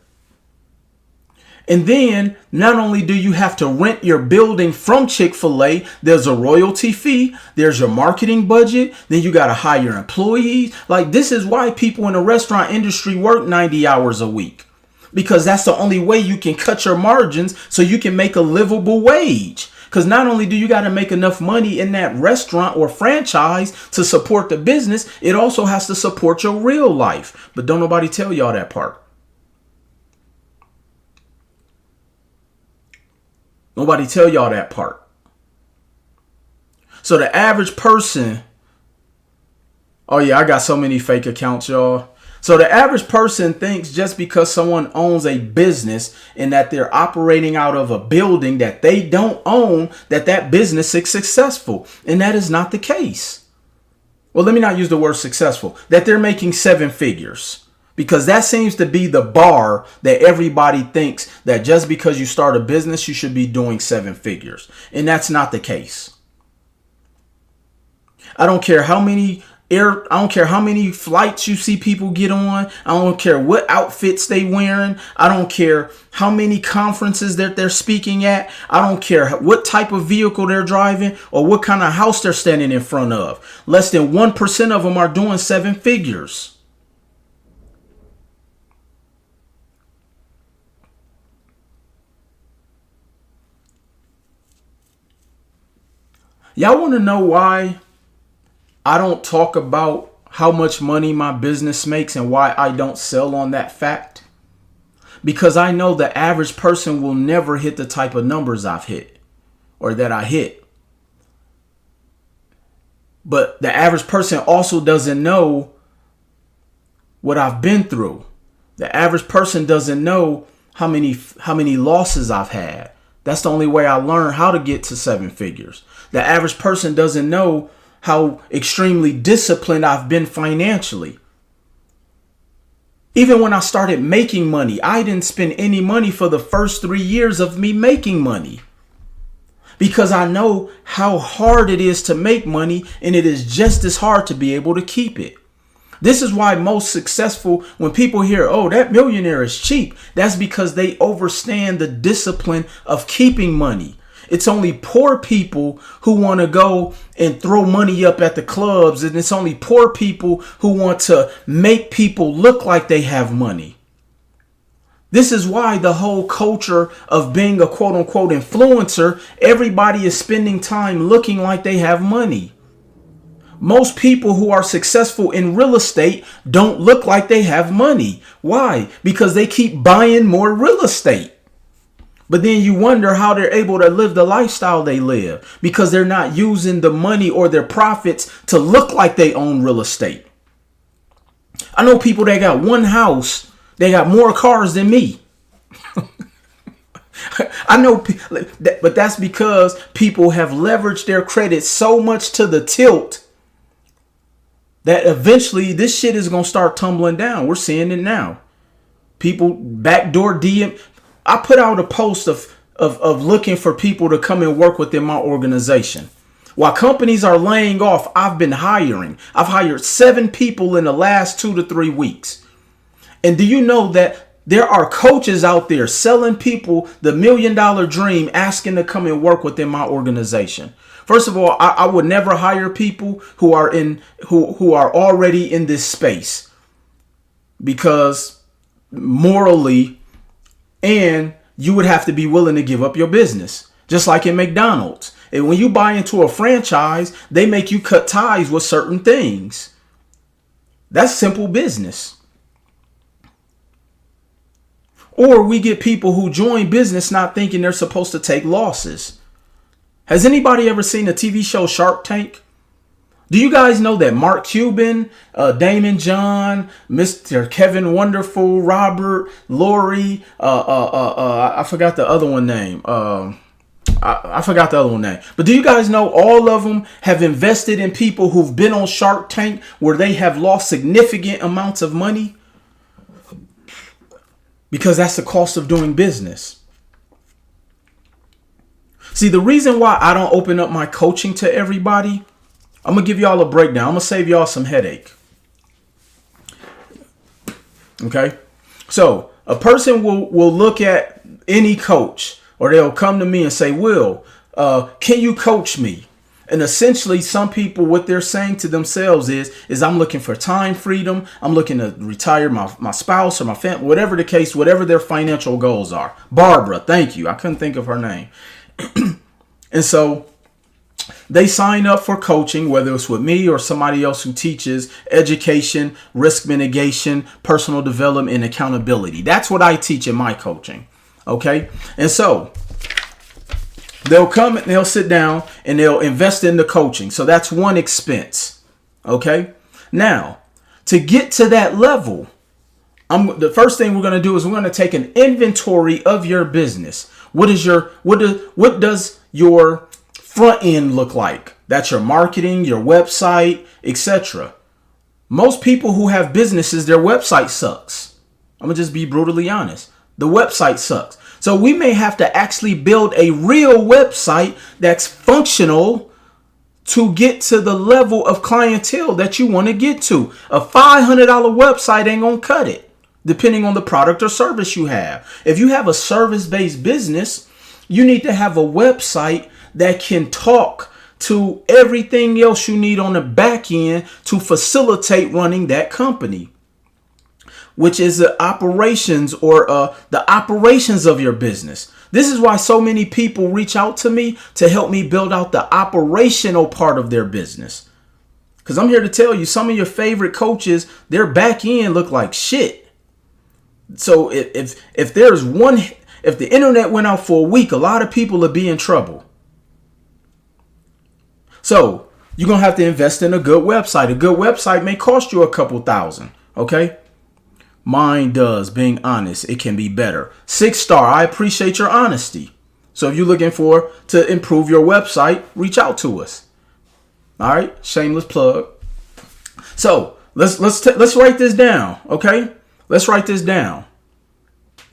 And then not only do you have to rent your building from Chick-fil-A, there's a royalty fee, there's your marketing budget, then you got to hire employees. Like, this is why people in the restaurant industry work 90 hours a week, because that's the only way you can cut your margins so you can make a livable wage. Because not only do you got to make enough money in that restaurant or franchise to support the business, it also has to support your real life. But don't nobody tell y'all that part. Nobody tell y'all that part. So the average person, oh yeah, I got so many fake accounts, y'all. So the average person thinks just because someone owns a business and that they're operating out of a building that they don't own, that business is successful. And that is not the case. Well, let me not use the word successful. That they're making 7 figures. Because that seems to be the bar that everybody thinks that just because you start a business, you should be doing 7 figures. And that's not the case. I don't care how many flights you see people get on. I don't care what outfits they wearing. I don't care how many conferences that they're speaking at. I don't care what type of vehicle they're driving or what kind of house they're standing in front of. Less than 1% of them are doing 7 figures. Y'all want to know why I don't talk about how much money my business makes and why I don't sell on that fact? Because I know the average person will never hit the type of numbers I've hit or that I hit. But the average person also doesn't know what I've been through. The average person doesn't know how many losses I've had. That's the only way I learned how to get to 7 figures. The average person doesn't know how extremely disciplined I've been financially. Even when I started making money, I didn't spend any money for the first 3 years of me making money. Because I know how hard it is to make money, and it is just as hard to be able to keep it. This is why most successful, when people hear, oh, that millionaire is cheap, that's because they understand the discipline of keeping money. It's only poor people who want to go and throw money up at the clubs. And it's only poor people who want to make people look like they have money. This is why the whole culture of being a quote unquote influencer, everybody is spending time looking like they have money. Most people who are successful in real estate don't look like they have money. Why? Because they keep buying more real estate. But then you wonder how they're able to live the lifestyle they live, because they're not using the money or their profits to look like they own real estate. I know people that got one house, they got more cars than me. I know, but that's because people have leveraged their credit so much to the tilt that eventually this shit is going to start tumbling down. We're seeing it now. People backdoor DM. I put out a post of looking for people to come and work within my organization. While companies are laying off, I've been hiring. I've hired 7 people in the last 2 to 3 weeks. And do you know that there are coaches out there selling people the $1 million dream, asking to come and work within my organization? First of all, I would never hire people who are already in this space, because morally, and you would have to be willing to give up your business. Just like in McDonald's. And when you buy into a franchise, they make you cut ties with certain things. That's simple business. Or we get people who join business not thinking they're supposed to take losses. Has anybody ever seen the TV show Shark Tank? Do you guys know that Mark Cuban, Damon John, Mr. Kevin Wonderful, Robert, Lori, I forgot the other one name. I forgot the other one name. But do you guys know all of them have invested in people who've been on Shark Tank where they have lost significant amounts of money? Because that's the cost of doing business. See, the reason why I don't open up my coaching to everybody, I'm going to give y'all a breakdown. I'm going to save y'all some headache. Okay? So a person will look at any coach, or they'll come to me and say, Will, can you coach me? And essentially, some people, what they're saying to themselves is I'm looking for time freedom. I'm looking to retire my spouse or my family, whatever the case, whatever their financial goals are. Barbara, thank you. I couldn't think of her name. And so they sign up for coaching, whether it's with me or somebody else who teaches education, risk mitigation, personal development, and accountability. That's what I teach in my coaching. Okay. And so They'll come and they'll sit down and they'll invest in the coaching. So that's one expense. Okay. Now, to get to that level, the first thing we're going to do is we're going to take an inventory of your business. What does your front end look like? That's your marketing, your website, etc. Most people who have businesses, their website sucks. I'm going to just be brutally honest. The website sucks. So we may have to actually build a real website that's functional to get to the level of clientele that you want to get to. A $500 website ain't going to cut it, depending on the product or service you have. If you have a service-based business, you need to have a website that can talk to everything else you need on the back end to facilitate running that company, which is the operations or the operations of your business. This is why so many people reach out to me to help me build out the operational part of their business. Because I'm here to tell you, some of your favorite coaches, their back end look like shit. So if the internet went out for a week, a lot of people would be in trouble. So you're going to have to invest in a good website. A good website may cost you a couple $1,000. Okay. Mine does, being honest. It can be better. 6-star. I appreciate your honesty. So if you're looking to improve your website, reach out to us. All right. Shameless plug. So let's write this down. Okay. Let's write this down.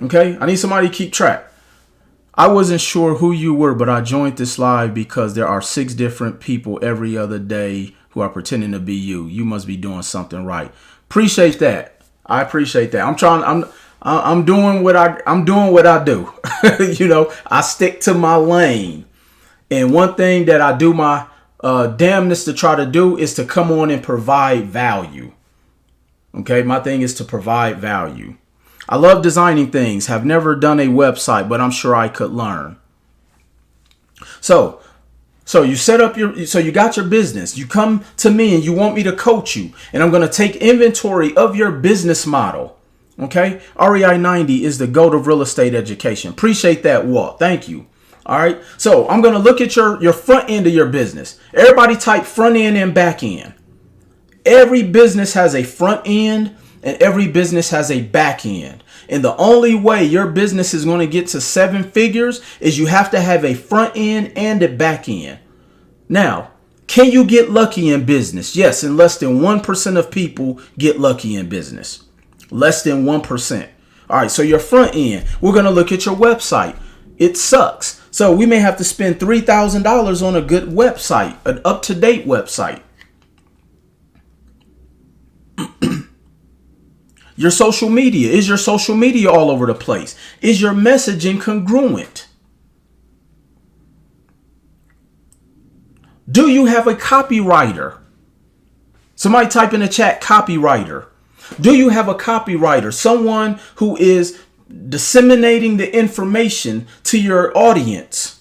Okay. I need somebody to keep track. I wasn't sure who you were, but I joined this live because there are 6 different people every other day who are pretending to be you. You must be doing something right. Appreciate that. I appreciate that. I'm doing what I do. You know, I stick to my lane. And one thing that I do my damnness to try to do is to come on and provide value. Okay, my thing is to provide value. I love designing things. Have never done a website, but I'm sure I could learn. So you you got your business. You come to me and you want me to coach you, and I'm going to take inventory of your business model. Okay. REI 90 is the GOAT of real estate education. Appreciate that, Walt. Thank you. All right. So I'm going to look at your front end of your business. Everybody type front end and back end. Every business has a front end and every business has a back end. And the only way your business is going to get to 7 figures is you have to have a front end and a back end. Now, can you get lucky in business? Yes, and less than 1% of people get lucky in business. Less than 1%. All right, so your front end, we're going to look at your website. It sucks. So we may have to spend $3,000 on a good website, an up-to-date website. Your social media. Is your social media all over the place? Is your messaging congruent? Do you have a copywriter? Somebody type in the chat, copywriter. Do you have a copywriter? Someone who is disseminating the information to your audience.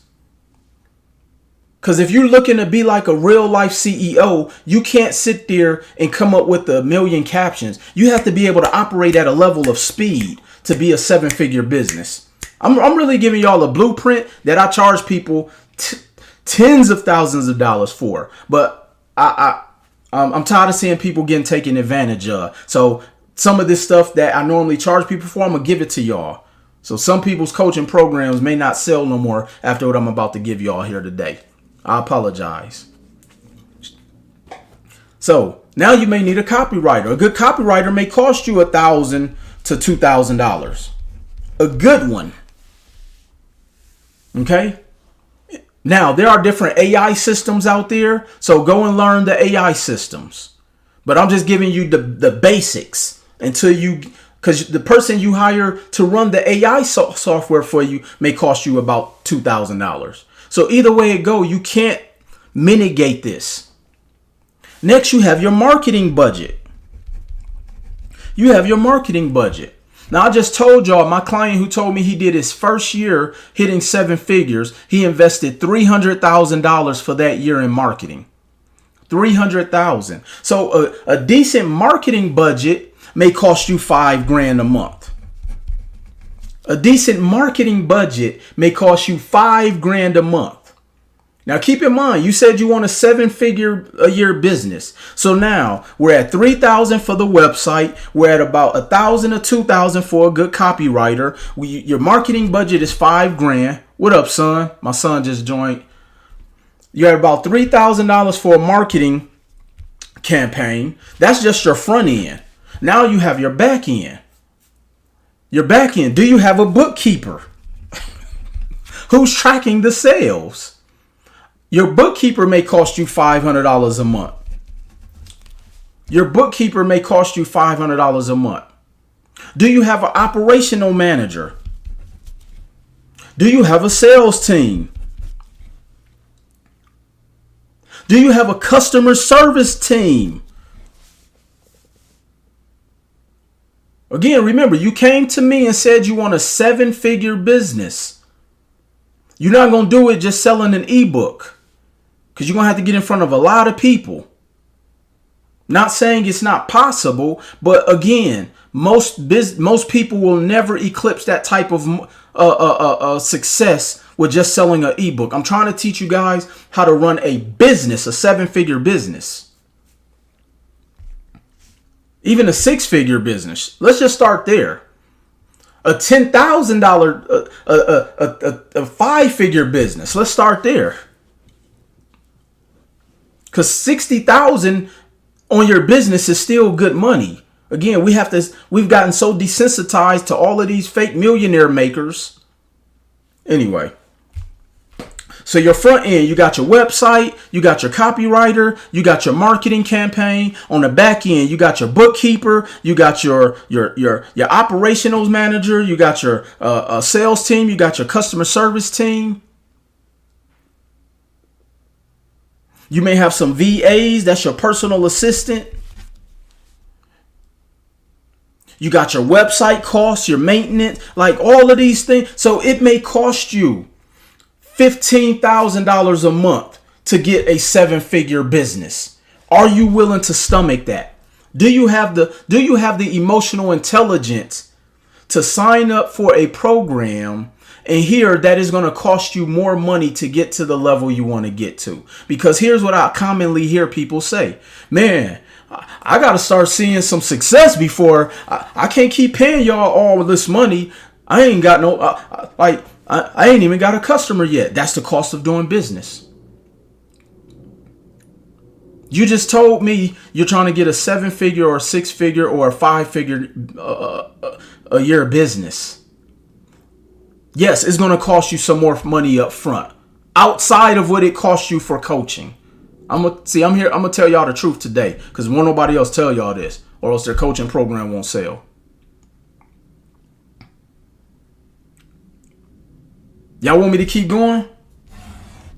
Because if you're looking to be like a real life CEO, you can't sit there and come up with a million captions. You have to be able to operate at a level of speed to be a 7-figure business. I'm really giving y'all a blueprint that I charge people tens of thousands of dollars for. But I'm tired of seeing people getting taken advantage of. So some of this stuff that I normally charge people for, I'm going to give it to y'all. So some people's coaching programs may not sell no more after what I'm about to give y'all here today. I apologize. So now you may need a copywriter. A good copywriter may cost you $1,000 to $2,000. A good one. Okay. Now there are different AI systems out there. So go and learn the AI systems. But I'm just giving you the basics because the person you hire to run the AI software for you may cost you about $2,000. So either way it go, you can't mitigate this. Next, you have your marketing budget. You have your marketing budget. Now, I just told y'all, my client who told me he did his first year hitting 7 figures, he invested $300,000 for that year in marketing. $300,000. So a decent marketing budget may cost you $5,000 a month. A decent marketing budget may cost you $5,000 a month. Now keep in mind, you said you want a 7-figure a year business. So now we're at 3,000 for the website. We're at about 1,000 or 2,000 for a good copywriter. Your marketing budget is $5,000. What up, son? My son just joined. You're at about $3,000 for a marketing campaign. That's just your front end. Now you have your back end. Your back end. Do you have a bookkeeper who's tracking the sales? Your bookkeeper may cost you $500 a month. Your bookkeeper may cost you $500 a month. Do you have an operational manager? Do you have a sales team? Do you have a customer service team? Again, remember, you came to me and said you want a 7-figure business. You're not going to do it just selling an ebook, because you're going to have to get in front of a lot of people. Not saying it's not possible, but again, most people will never eclipse that type of success with just selling an ebook. I'm trying to teach you guys how to run a business, a 7-figure business. Even a 6-figure business. Let's just start there. A $10,000, a 5-figure business. Let's start there. Because $60,000 on your business is still good money. Again, we've gotten so desensitized to all of these fake millionaire makers. Anyway, so your front end, you got your website, you got your copywriter, you got your marketing campaign. On the back end, you got your bookkeeper, you got your operations manager, you got your sales team, you got your customer service team. You may have some VAs, that's your personal assistant. You got your website costs, your maintenance, like all of these things. So it may cost you $15,000 a month to get a 7-figure business. Are you willing to stomach that? Do you have the emotional intelligence to sign up for a program and hear that is going to cost you more money to get to the level you want to get to? Because here's what I commonly hear people say. Man, I got to start seeing some success before I can't keep paying y'all all this money. I ain't got no, I ain't even got a customer yet. That's the cost of doing business. You just told me you're trying to get a 7-figure or a 6-figure or a 5-figure a year business. Yes, it's going to cost you some more money up front, outside of what it costs you for coaching. I'm going to tell y'all the truth today, because won't nobody else tell y'all this, or else their coaching program won't sell. Y'all want me to keep going?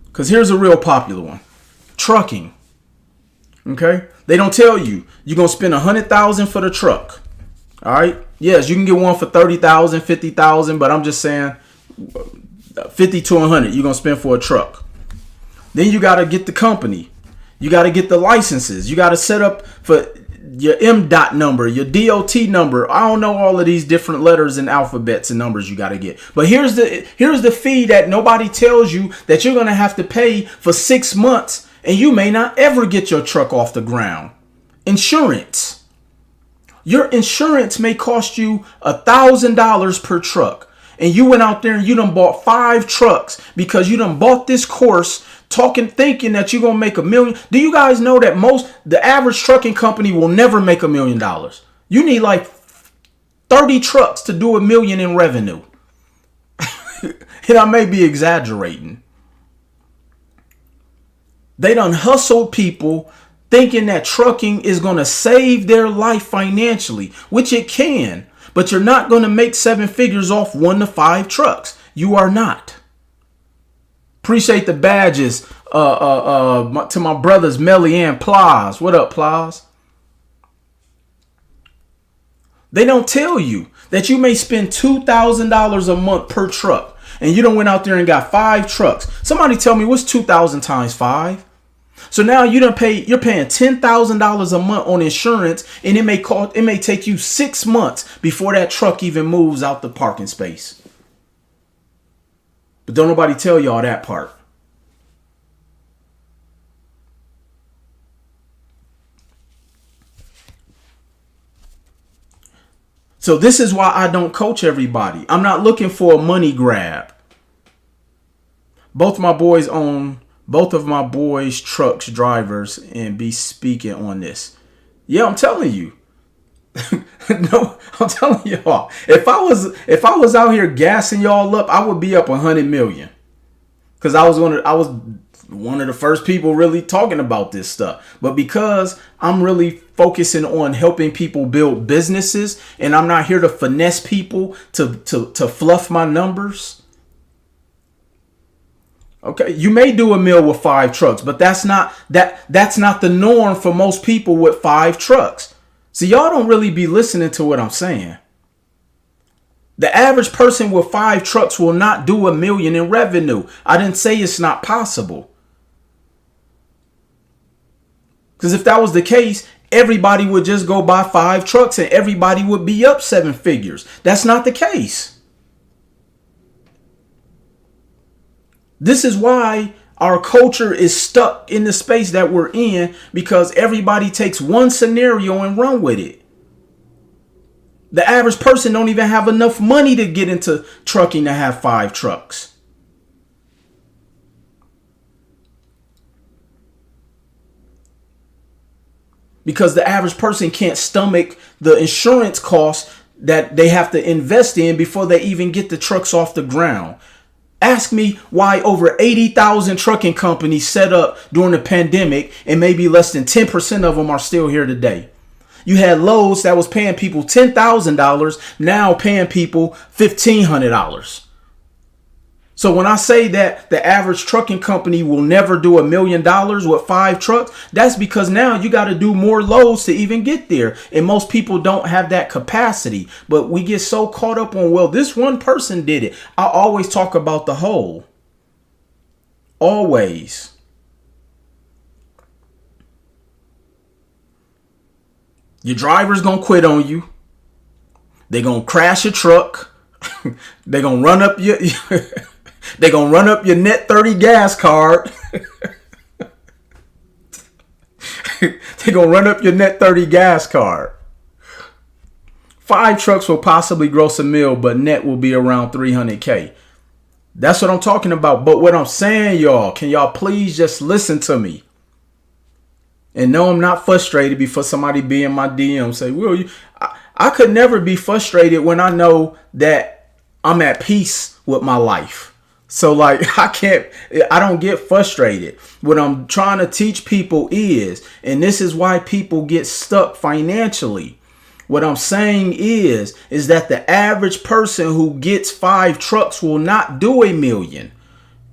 Because here's a real popular one. Trucking. Okay? They don't tell you you're going to spend $100,000 for the truck. All right? Yes, you can get one for $30,000, $50,000, but I'm just saying $50 to $100 you're going to spend for a truck. Then you got to get the company. You got to get the licenses. You got to set up for your MDOT number, your DOT number. I don't know all of these different letters and alphabets and numbers you got to get. But here's the fee that nobody tells you that you're going to have to pay for 6 months, and you may not ever get your truck off the ground. Insurance. Your insurance may cost you $1,000 per truck. And you went out there and you done bought 5 trucks because you done bought this course thinking that you're going to make $1 million. Do you guys know that the average trucking company will never make $1 million? You need like 30 trucks to do $1 million in revenue. And I may be exaggerating. They done hustled people thinking that trucking is going to save their life financially, which it can. But you're not going to make 7 figures off 1 to 5 trucks. You are not. Appreciate the badges to my brothers Melly and Plaz. What up, Plaz? They don't tell you that you may spend $2,000 a month per truck, and you done went out there and got 5 trucks. Somebody tell me what's 2,000 times 5? So now you're paying $10,000 a month on insurance, and it may take you 6 months before that truck even moves out the parking space. But don't nobody tell y'all that part. So this is why I don't coach everybody. I'm not looking for a money grab. Both of my boys trucks drivers and be speaking on this. Yeah, I'm telling you. No, I'm telling y'all. If I was out here gassing y'all up, I would be up 100 million. Cause I was one of the first people really talking about this stuff. But because I'm really focusing on helping people build businesses, and I'm not here to finesse people to fluff my numbers. Okay, you may do a mill with 5 trucks, but that's not the norm for most people with 5 trucks. See, y'all don't really be listening to what I'm saying. The average person with 5 trucks will not do $1 million in revenue. I didn't say it's not possible. Because if that was the case, everybody would just go buy 5 trucks and everybody would be up 7 figures. That's not the case. This is why our culture is stuck in the space that we're in, because everybody takes one scenario and run with it. The average person don't even have enough money to get into trucking to have 5 trucks. Because the average person can't stomach the insurance costs that they have to invest in before they even get the trucks off the ground. Ask me why over 80,000 trucking companies set up during the pandemic and maybe less than 10% of them are still here today. You had Lowe's that was paying people $10,000, now paying people $1,500. So when I say that the average trucking company will never do $1 million with 5 trucks, that's because now you got to do more loads to even get there. And most people don't have that capacity. But we get so caught up on, well, this one person did it. I always talk about the whole. Always. Your driver's going to quit on you. They're going to crash your truck. They're going to run up your... They're going to run up your net 30 gas card. They're going to run up your net 30 gas card. 5 trucks will possibly gross $1 million, but net will be around $300K. That's what I'm talking about. But what I'm saying, y'all, can y'all please just listen to me? And no, I'm not frustrated before somebody be in my DM say, "Will you?" I could never be frustrated when I know that I'm at peace with my life. So like, I don't get frustrated. What I'm trying to teach people is, and this is why people get stuck financially. What I'm saying is that the average person who gets 5 trucks will not do $1 million.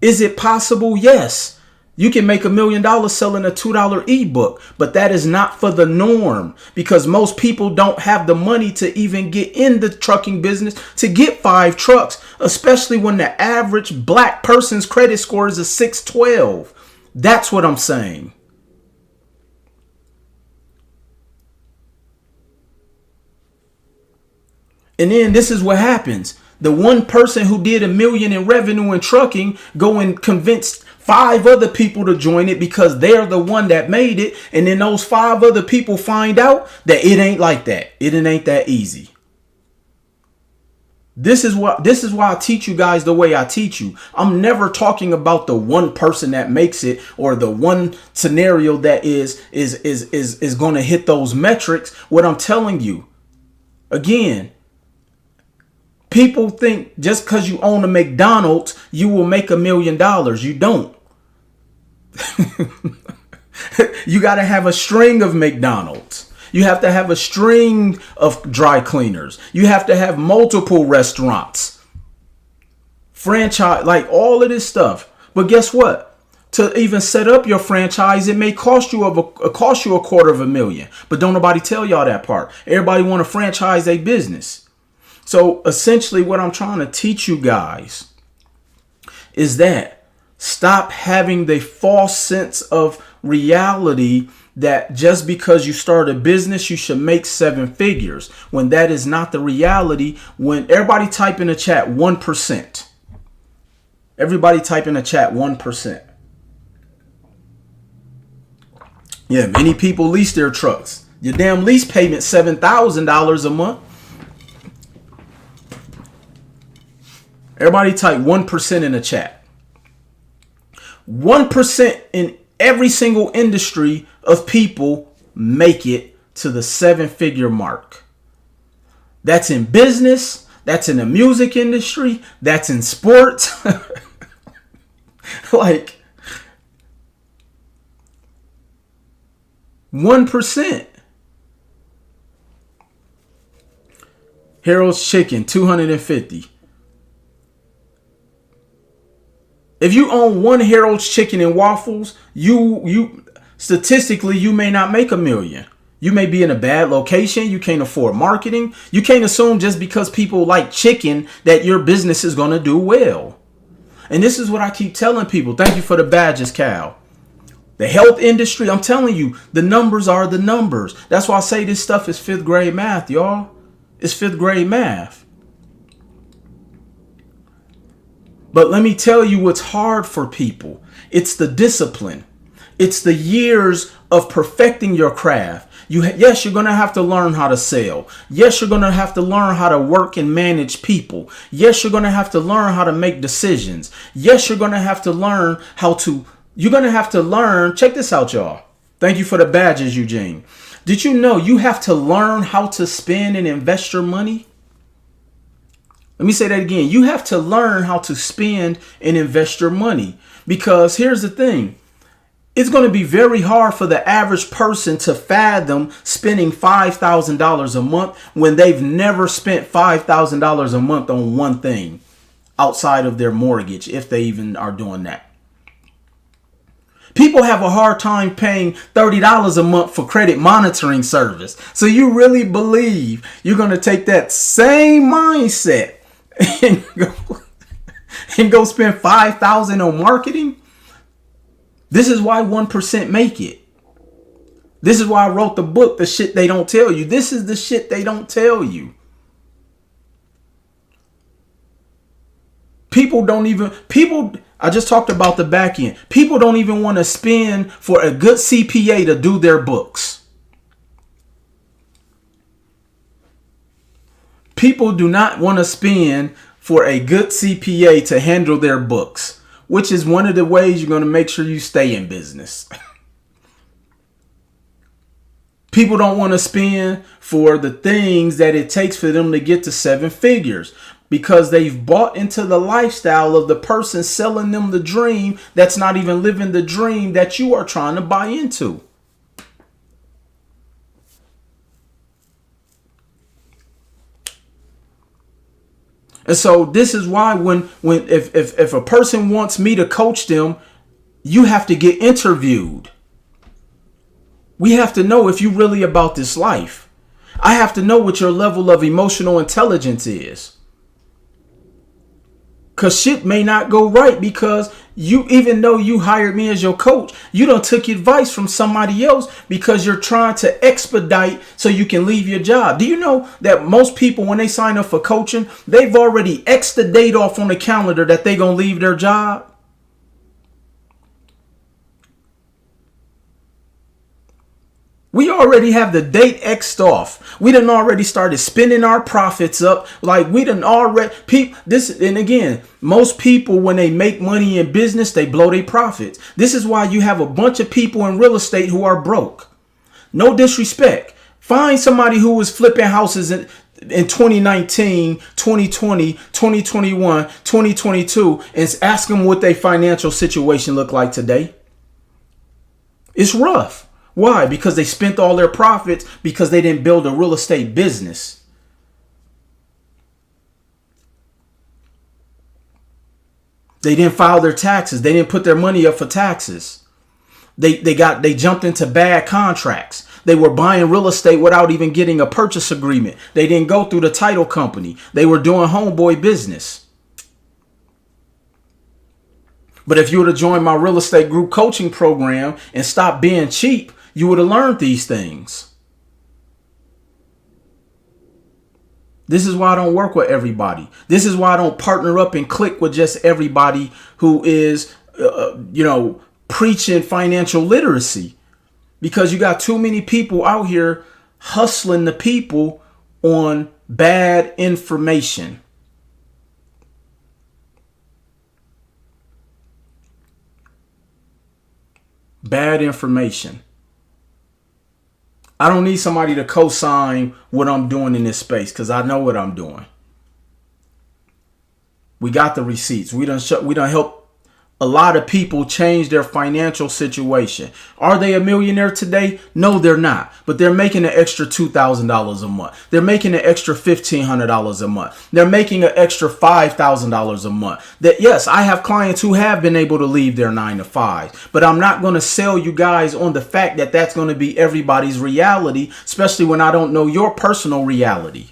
Is it possible? Yes. You can make $1 million selling a $2 ebook, but that is not for the norm, because most people don't have the money to even get in the trucking business to get 5 trucks, especially when the average black person's credit score is a 612. That's what I'm saying. And then this is what happens. The one person who did $1 million in revenue in trucking go and convince 5 other people to join it because they're the one that made it. And then those 5 other people find out that it ain't like that. It ain't that easy. This is why I teach you guys the way I teach you. I'm never talking about the one person that makes it or the one scenario that is going to hit those metrics. What I'm telling you, again, people think just because you own a McDonald's, you will make $1 million. You don't. You got to have a string of McDonald's. You have to have a string of dry cleaners. You have to have multiple restaurants. Franchise, like all of this stuff. But guess what? To even set up your franchise, it may cost you $250,000. But don't nobody tell y'all that part. Everybody want to franchise a business. So essentially what I'm trying to teach you guys is that stop having the false sense of reality that just because you start a business, you should make 7 figures, when that is not the reality. When everybody type in the chat 1%. Everybody type in the chat 1%. Yeah, many people lease their trucks. Your damn lease payment $7,000 a month. Everybody type 1% in the chat. 1% in every single industry of people make it to the 7-figure mark. That's in business. That's in the music industry. That's in sports. Like 1%. Harold's Chicken, 250. If you own one Harold's Chicken and Waffles, you statistically you may not make $1 million. You may be in a bad location. You can't afford marketing. You can't assume just because people like chicken that your business is going to do well. And this is what I keep telling people. Thank you for the badges, Cal. The health industry, I'm telling you, the numbers are the numbers. That's why I say this stuff is 5th grade math, y'all. It's 5th grade math. But let me tell you what's hard for people. It's the discipline. It's the years of perfecting your craft. Yes, you're going to have to learn how to sell. Yes, you're going to have to learn how to work and manage people. Yes, you're going to have to learn how to make decisions. Yes, you're going to have to learn check this out, y'all. Thank you for the badges, Eugene. Did you know you have to learn how to spend and invest your money? Let me say that again. You have to learn how to spend and invest your money, because here's the thing. It's going to be very hard for the average person to fathom spending $5,000 a month when they've never spent $5,000 a month on one thing outside of their mortgage, if they even are doing that. People have a hard time paying $30 a month for credit monitoring service. So you really believe you're going to take that same mindset and go spend $5,000 on marketing? This is why 1% make it. This is why I wrote the book, The Shit They Don't Tell You. This is the shit they don't tell you. I just talked about the back end. People don't even want to spend for a good CPA to do their books. People do not want to spend for a good CPA to handle their books, which is one of the ways you're going to make sure you stay in business. People don't want to spend for the things that it takes for them to get to 7 figures, because they've bought into the lifestyle of the person selling them the dream that's not even living the dream that you are trying to buy into. And so this is why if a person wants me to coach them, you have to get interviewed. We have to know if you're really about this life. I have to know what your level of emotional intelligence is. Because shit may not go right, because you, even though you hired me as your coach, you done took advice from somebody else because you're trying to expedite so you can leave your job. Do you know that most people, when they sign up for coaching, they've already X'd the date off on the calendar that they're going to leave their job? We already have the date X'd off. We done already started spending our profits up. Like we done already and again, most people, when they make money in business, they blow their profits. This is why you have a bunch of people in real estate who are broke. No disrespect. Find somebody who was flipping houses in 2019, 2020, 2021, 2022 and ask them what their financial situation look like today. It's rough. Why? Because they spent all their profits because they didn't build a real estate business. They didn't file their taxes. They didn't put their money up for taxes. They jumped into bad contracts. They were buying real estate without even getting a purchase agreement. They didn't go through the title company. They were doing homeboy business. But if you would have joined my real estate group coaching program and stopped being cheap, you would have learned these things. This is why I don't work with everybody. This is why I don't partner up and click with just everybody who is, preaching financial literacy. Because you got too many people out here hustling the people on bad information. Bad information. I don't need somebody to co-sign what I'm doing in this space because I know what I'm doing. We got the receipts. We done help a lot of people change their financial situation. Are they a millionaire today? No, they're not. But they're making an extra $2,000 a month. They're making an extra $1,500 a month. They're making an extra $5,000 a month. That, yes, I have clients who have been able to leave their 9 to 5. But I'm not going to sell you guys on the fact that that's going to be everybody's reality, especially when I don't know your personal reality.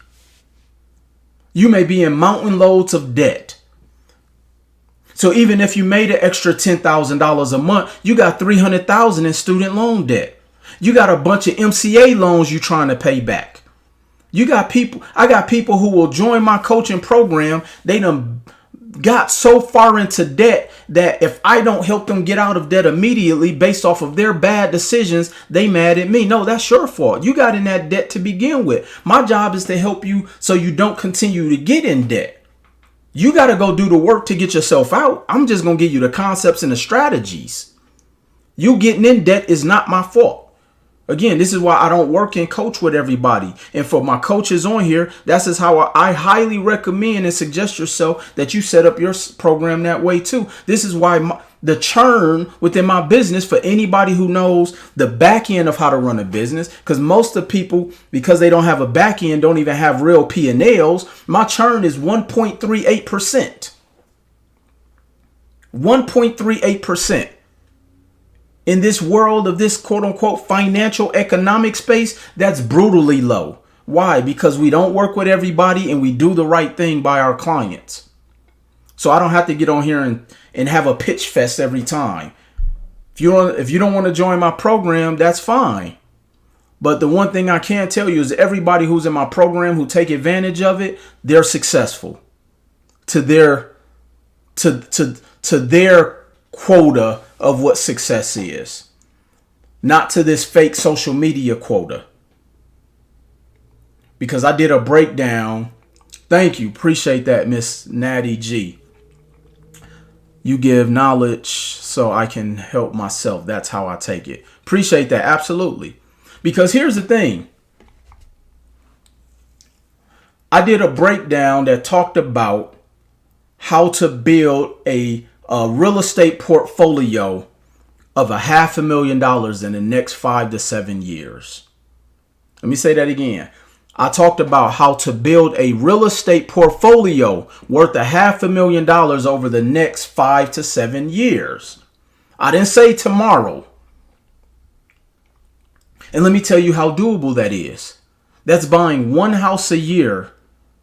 You may be in mountain loads of debt. So even if you made an extra $10,000 a month, you got $300,000 in student loan debt. You got a bunch of MCA loans you're trying to pay back. I got people who will join my coaching program. They done got so far into debt that if I don't help them get out of debt immediately based off of their bad decisions, they mad at me. No, that's your fault. You got in that debt to begin with. My job is to help you so you don't continue to get in debt. You got to go do the work to get yourself out. I'm just going to give you the concepts and the strategies. You getting in debt is not my fault. Again, this is why I don't work and coach with everybody. And for my coaches on here, that's just how I highly recommend and suggest yourself that you set up your program that way too. This is why the churn within my business, for anybody who knows the back end of how to run a business, because most of people, because they don't have a back end, don't even have real P&Ls. My churn is 1.38%. 1.38%. In this world of this quote unquote financial economic space, that's brutally low. Why? Because we don't work with everybody and we do the right thing by our clients. So I don't have to get on here and have a pitch fest every time. If you don't want to join my program, that's fine. But the one thing I can tell you is everybody who's in my program who take advantage of it, they're successful to their quota of what success is, not to this fake social media quota. Because I did a breakdown. Thank you. Appreciate that, Miss Natty G. You give knowledge so I can help myself. That's how I take it. Appreciate that. Absolutely. Because here's the thing. I did a breakdown that talked about how to build a real estate portfolio of $500,000 in the next 5 to 7 years. Let me say that again. I talked about how to build a real estate portfolio worth $500,000 over the next 5 to 7 years. I didn't say tomorrow. And let me tell you how doable that is. That's buying one house a year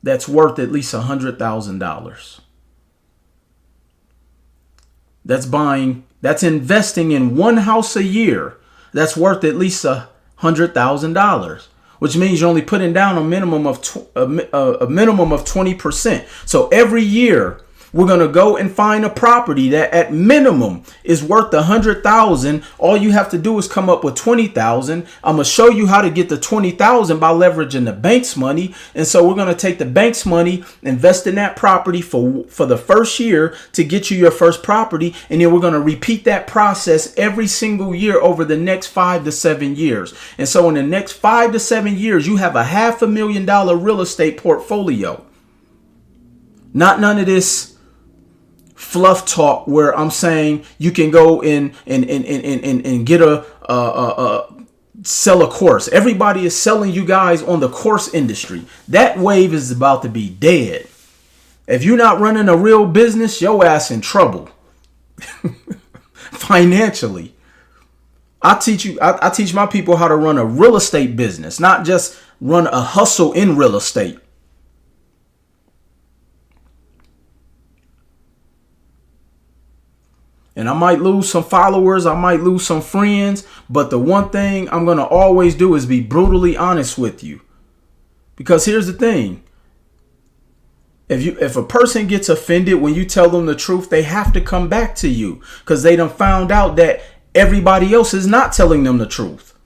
that's worth at least $100,000. That's investing in one house a year that's worth at least $100,000, which means you're only putting down a minimum of 20%. So every year we're going to go and find a property that at minimum is worth $100,000. All you have to do is come up with $20,000. I'm going to show you how to get the $20,000 by leveraging the bank's money. And so we're going to take the bank's money, invest in that property for the first year to get you your first property. And then we're going to repeat that process every single year over the next 5 to 7 years. And so in the next 5 to 7 years, you have a $500,000 real estate portfolio. Not none of this fluff talk where I'm saying you can go in and get sell a course. Everybody is selling you guys on the course industry. That wave is about to be dead. If you're not running a real business, your ass in trouble financially. I teach my people how to run a real estate business, not just run a hustle in real estate. And I might lose some followers. I might lose some friends. But the one thing I'm going to always do is be brutally honest with you. Because here's the thing. If a person gets offended when you tell them the truth, they have to come back to you. Because they done found out that everybody else is not telling them the truth.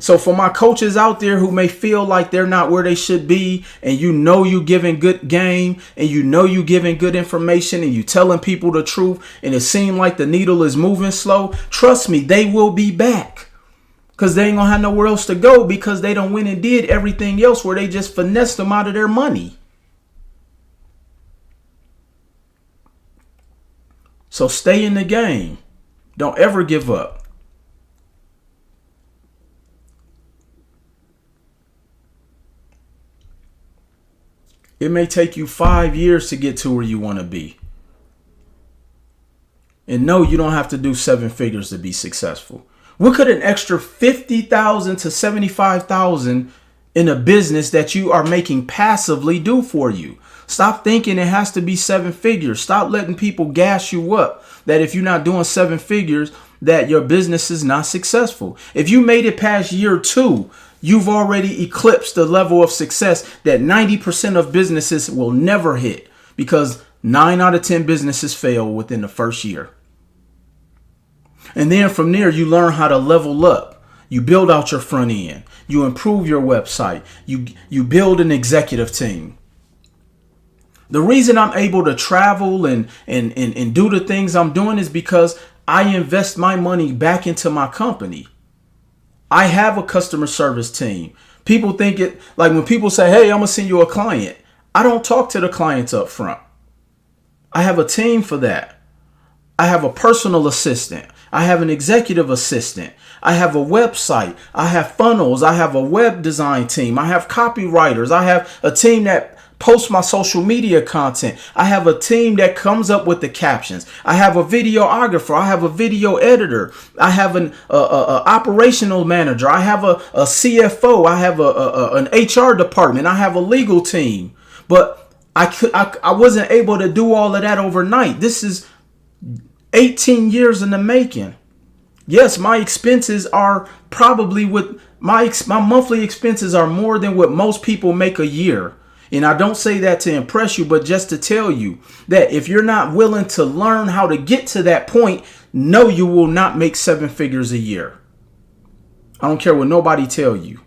So for my coaches out there who may feel like they're not where they should be, and you know you giving good game, and you know you giving good information, and you telling people the truth, and it seems like the needle is moving slow, trust me, they will be back. Because they ain't gonna have nowhere else to go, because they done went and did everything else where they just finessed them out of their money. So stay in the game. Don't ever give up. It may take you 5 years to get to where you want to be. And no, you don't have to do 7 figures to be successful. What could an extra 50,000 to 75,000 in a business that you are making passively do for you? Stop thinking it has to be 7 figures. Stop letting people gas you up that if you're not doing 7 figures, that your business is not successful. If you made it past year 2, you've already eclipsed the level of success that 90% of businesses will never hit, because 9 out of 10 businesses fail within the first year. And then from there, you learn how to level up. You build out your front end. You improve your website. You build an executive team. The reason I'm able to travel and do the things I'm doing is because I invest my money back into my company. I have a customer service team. People think it like when people say, hey, I'm going to send you a client. I don't talk to the clients up front. I have a team for that. I have a personal assistant. I have an executive assistant. I have a website. I have funnels. I have a web design team. I have copywriters. I have a team that posts my social media content. I have a team that comes up with the captions. I have a videographer. I have a video editor. I have an operational manager. I have a CFO. I have an HR department. I have a legal team. But I wasn't able to do all of that overnight. This is 18 years in the making. Yes, my expenses are probably my monthly expenses are more than what most people make a year. And I don't say that to impress you, but just to tell you that if you're not willing to learn how to get to that point, no, you will not make 7 figures a year. I don't care what nobody tell you.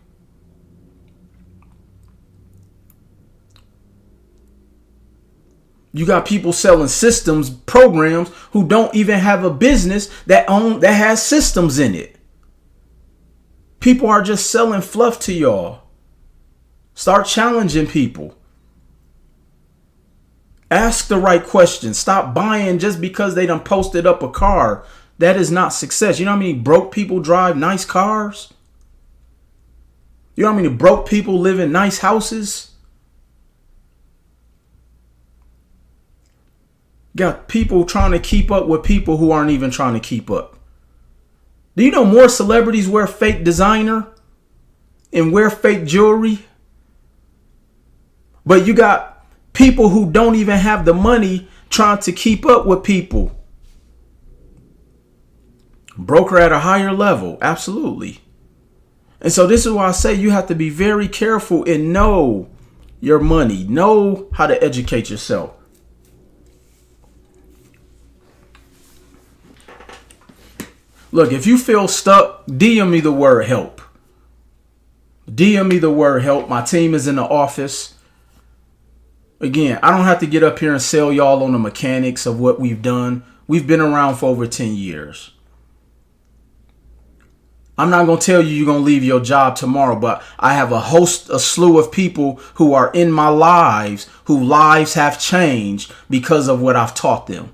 You got people selling systems, programs, who don't even have a business that has systems in it. People are just selling fluff to y'all. Start challenging people. Ask the right questions. Stop buying just because they done posted up a car. That is not success. You know how many broke people drive nice cars? You know how many broke people live in nice houses? Got people trying to keep up with people who aren't even trying to keep up. Do you know more celebrities wear fake designer and wear fake jewelry? But you got people who don't even have the money trying to keep up with people. Broker at a higher level. Absolutely. And so this is why I say you have to be very careful and know your money. Know how to educate yourself. Look, if you feel stuck, DM me the word help. DM me the word help. My team is in the office. Again, I don't have to get up here and sell y'all on the mechanics of what we've done. We've been around for over 10 years. I'm not going to tell you you're going to leave your job tomorrow, but I have a slew of people who are in my lives, whose lives have changed because of what I've taught them.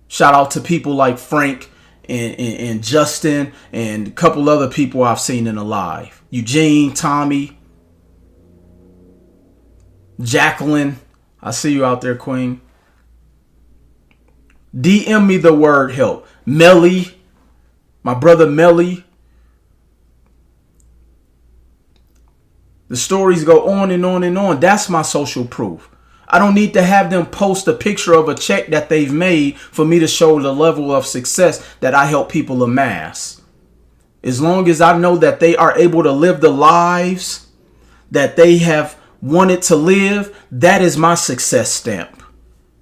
Shout out to people like Frank and Justin and a couple other people I've seen in the live. Eugene, Tommy, Jacqueline. I see you out there, Queen. DM me the word help. Melly, my brother Melly. The stories go on and on and on. That's my social proof. I don't need to have them post a picture of a check that they've made for me to show the level of success that I help people amass. As long as I know that they are able to live the lives that they have wanted to live, that is my success stamp.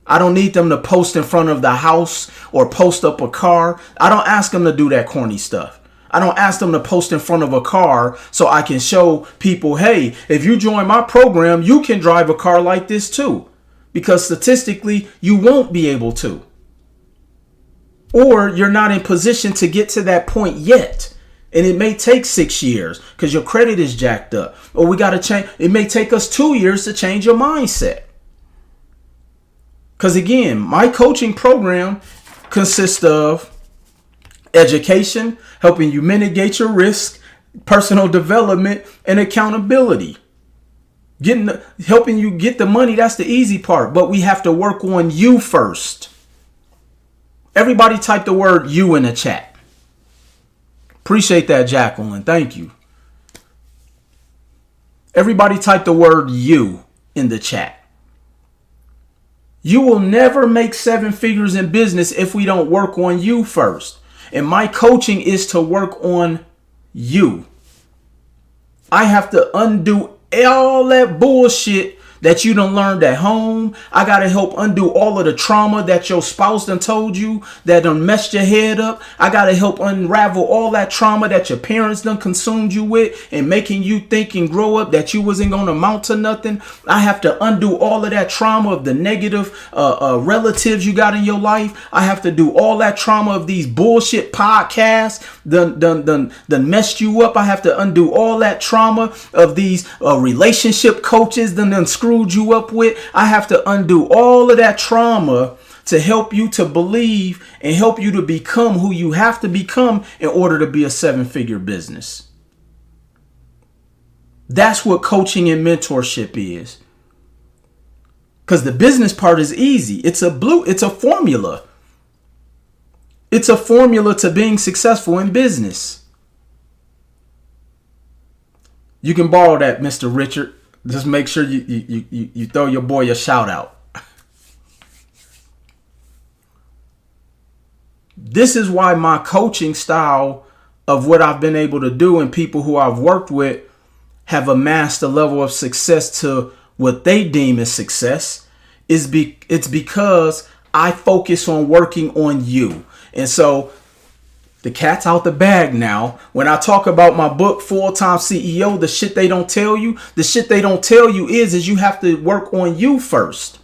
I don't need them to post in front of the house or post up a car. I don't ask them to do that corny stuff. I don't ask them to post in front of a car so I can show people, hey, if you join my program, you can drive a car like this too. Because statistically, you won't be able to. Or you're not in position to get to that point yet. And it may take 6 years because your credit is jacked up. Or we got to change. It may take us 2 years to change your mindset. Because again, my coaching program consists of education, helping you mitigate your risk, personal development, and accountability. Helping you get the money, that's the easy part. But we have to work on you first. Everybody type the word you in the chat. Appreciate that, Jacqueline. Thank you. Everybody type the word you in the chat. You will never make 7 figures in business if we don't work on you first. And my coaching is to work on you. I have to undo all that bullshit that you done learned at home. I got to help undo all of the trauma that your spouse done told you that done messed your head up. I got to help unravel all that trauma that your parents done consumed you with and making you think and grow up that you wasn't going to amount to nothing. I have to undo all of that trauma of the negative relatives you got in your life. I have to do all that trauma of these bullshit podcasts done messed you up. I have to undo all that trauma of these relationship coaches done screwed you up with. I have to undo all of that trauma to help you to believe and help you to become who you have to become in order to be a 7-figure business. That's what coaching and mentorship is. Because the business part is easy. It's a formula. It's a formula to being successful in business. You can borrow that, Mr. Richard. Just make sure you throw your boy a shout out. This is why my coaching style of what I've been able to do and people who I've worked with have amassed a level of success to what they deem as success. It's because I focus on working on you. And so the cat's out the bag now. When I talk about my book, Full-Time CEO, the shit they don't tell you is you have to work on you first.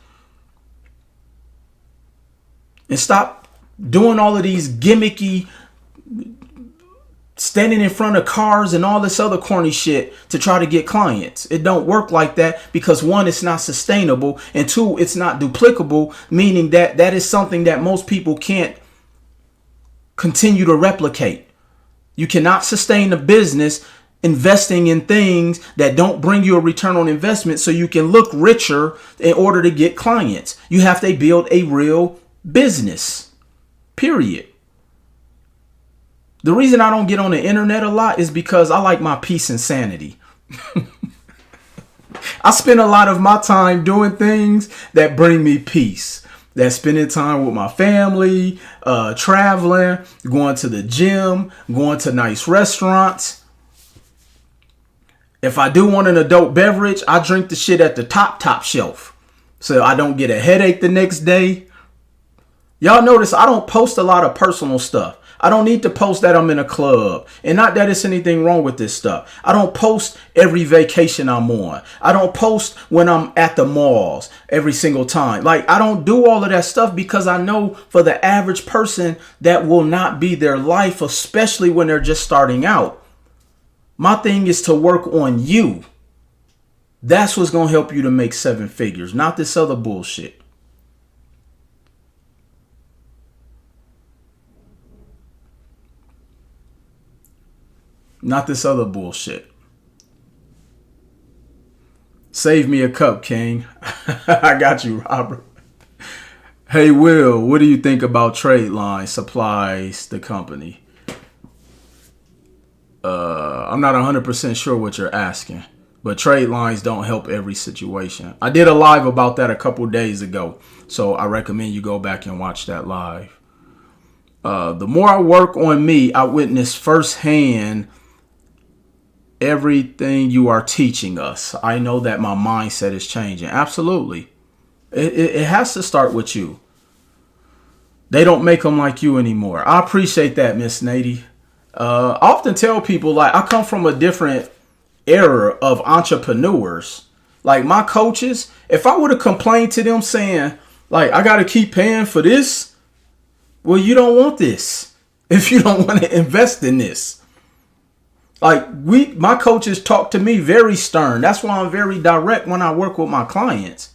And stop doing all of these gimmicky, standing in front of cars and all this other corny shit to try to get clients. It don't work like that because 1, it's not sustainable, and 2, it's not duplicable, meaning that is something that most people can't continue to replicate. You cannot sustain a business investing in things that don't bring you a return on investment so you can look richer in order to get clients. You have to build a real business. Period. The reason I don't get on the internet a lot is because I like my peace and sanity. I spend a lot of my time doing things that bring me peace. That's spending time with my family, traveling, going to the gym, going to nice restaurants. If I do want an adult beverage, I drink the shit at the top shelf so I don't get a headache the next day. Y'all notice I don't post a lot of personal stuff. I don't need to post that I'm in a club. And not that it's anything wrong with this stuff. I don't post every vacation I'm on. I don't post when I'm at the malls every single time. Like, I don't do all of that stuff because I know for the average person that will not be their life, especially when they're just starting out. My thing is to work on you. That's what's going to help you to make 7 figures, not this other bullshit. Not this other bullshit. Save me a cup, King. I got you, Robert. Hey, Will, what do you think about Trade Line Supplies, the company? I'm not 100% sure what you're asking, but trade lines don't help every situation. I did a live about that a couple days ago, so I recommend you go back and watch that live. The more I work on me, I witness firsthand everything you are teaching us. I know that my mindset is changing. Absolutely. It has to start with you. They don't make them like you anymore. I appreciate that, Miss Nady. I often tell people, like, I come from a different era of entrepreneurs. Like, my coaches, if I would have complained to them saying, like, I got to keep paying for this, well, you don't want this if you don't want to invest in this. Like, my coaches talk to me very stern. That's why I'm very direct when I work with my clients.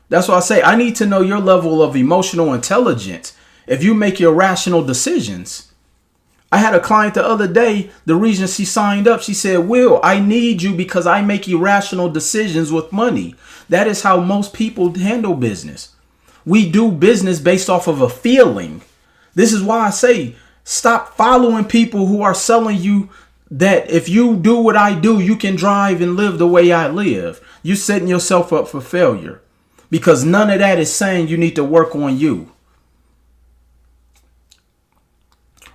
That's why I say I need to know your level of emotional intelligence if you make your rational decisions. I had a client the other day, the reason she signed up, she said, Will, I need you because I make irrational decisions with money. That is how most people handle business. We do business based off of a feeling. This is why I say, stop following people who are selling you that if you do what I do, you can drive and live the way I live. You're setting yourself up for failure because none of that is saying you need to work on you.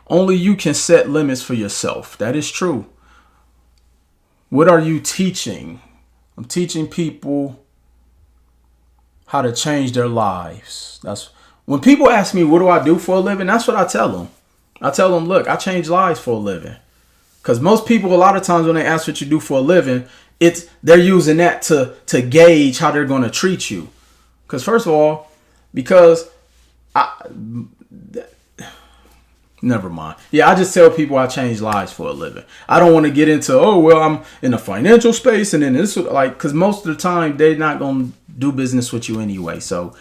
Only you can set limits for yourself. That is true. What are you teaching? I'm teaching people how to change their lives. That's when people ask me, what do I do for a living? That's what I tell them. I tell them, look, I change lives for a living. Because most people, a lot of times when they ask what you do for a living, they're using that to gauge how they're going to treat you. Because first of all, never mind. Yeah, I just tell people I change lives for a living. I don't want to get into, oh, well, I'm in a financial space and then this, like, because most of the time they're not going to do business with you anyway. So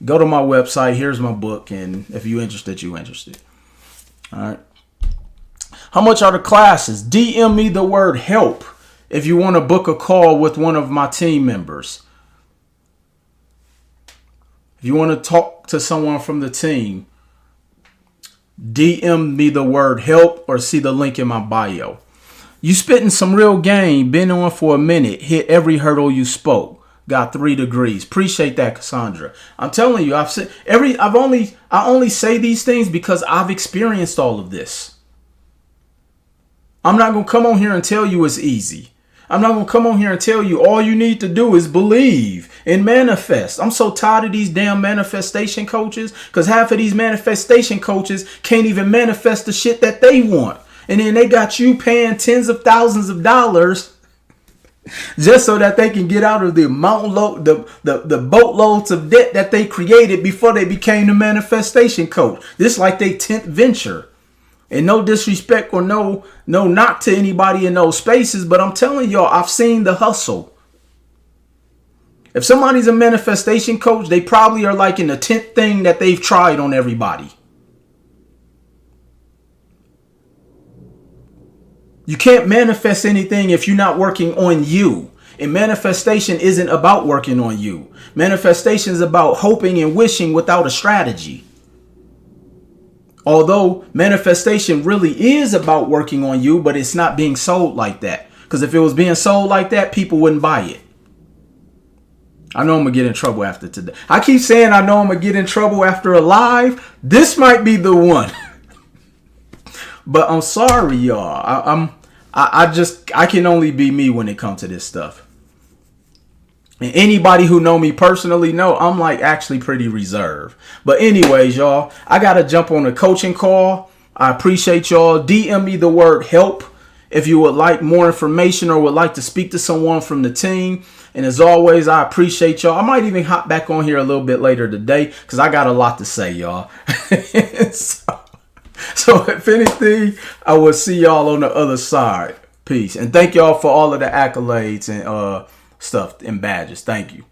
go to my website. Here's my book. And if you're interested, you're interested. All right. How much are the classes? DM me the word help if you want to book a call with one of my team members. If you want to talk to someone from the team, DM me the word help or see the link in my bio. You spitting some real game. Been on for a minute. Hit every hurdle you spoke. Got 3 degrees. Appreciate that, Cassandra. I'm telling you, I only say these things because I've experienced all of this. I'm not going to come on here and tell you it's easy. I'm not going to come on here and tell you all you need to do is believe and manifest. I'm so tired of these damn manifestation coaches because half of these manifestation coaches can't even manifest the shit that they want. And then they got you paying tens of thousands of dollars just so that they can get out of the the boatloads of debt that they created before they became the manifestation coach. This is like their 10th venture. And no disrespect or no knock to anybody in those spaces, but I'm telling y'all, I've seen the hustle. If somebody's a manifestation coach, they probably are like in the 10th thing that they've tried on everybody. You can't manifest anything if you're not working on you. And manifestation isn't about working on you. Manifestation is about hoping and wishing without a strategy. Although manifestation really is about working on you, but it's not being sold like that. Because if it was being sold like that, people wouldn't buy it. I know I'm going to get in trouble after today. I keep saying I know I'm going to get in trouble after a live. This might be the one. But I'm sorry, y'all. I can only be me when it comes to this stuff. And anybody who know me personally know I'm like actually pretty reserved. But anyways, y'all, I got to jump on a coaching call. I appreciate y'all. DM me the word help if you would like more information or would like to speak to someone from the team. And as always, I appreciate y'all. I might even hop back on here a little bit later today because I got a lot to say, y'all. So if anything, I will see y'all on the other side. Peace. And thank y'all for all of the accolades and stuff and badges. Thank you.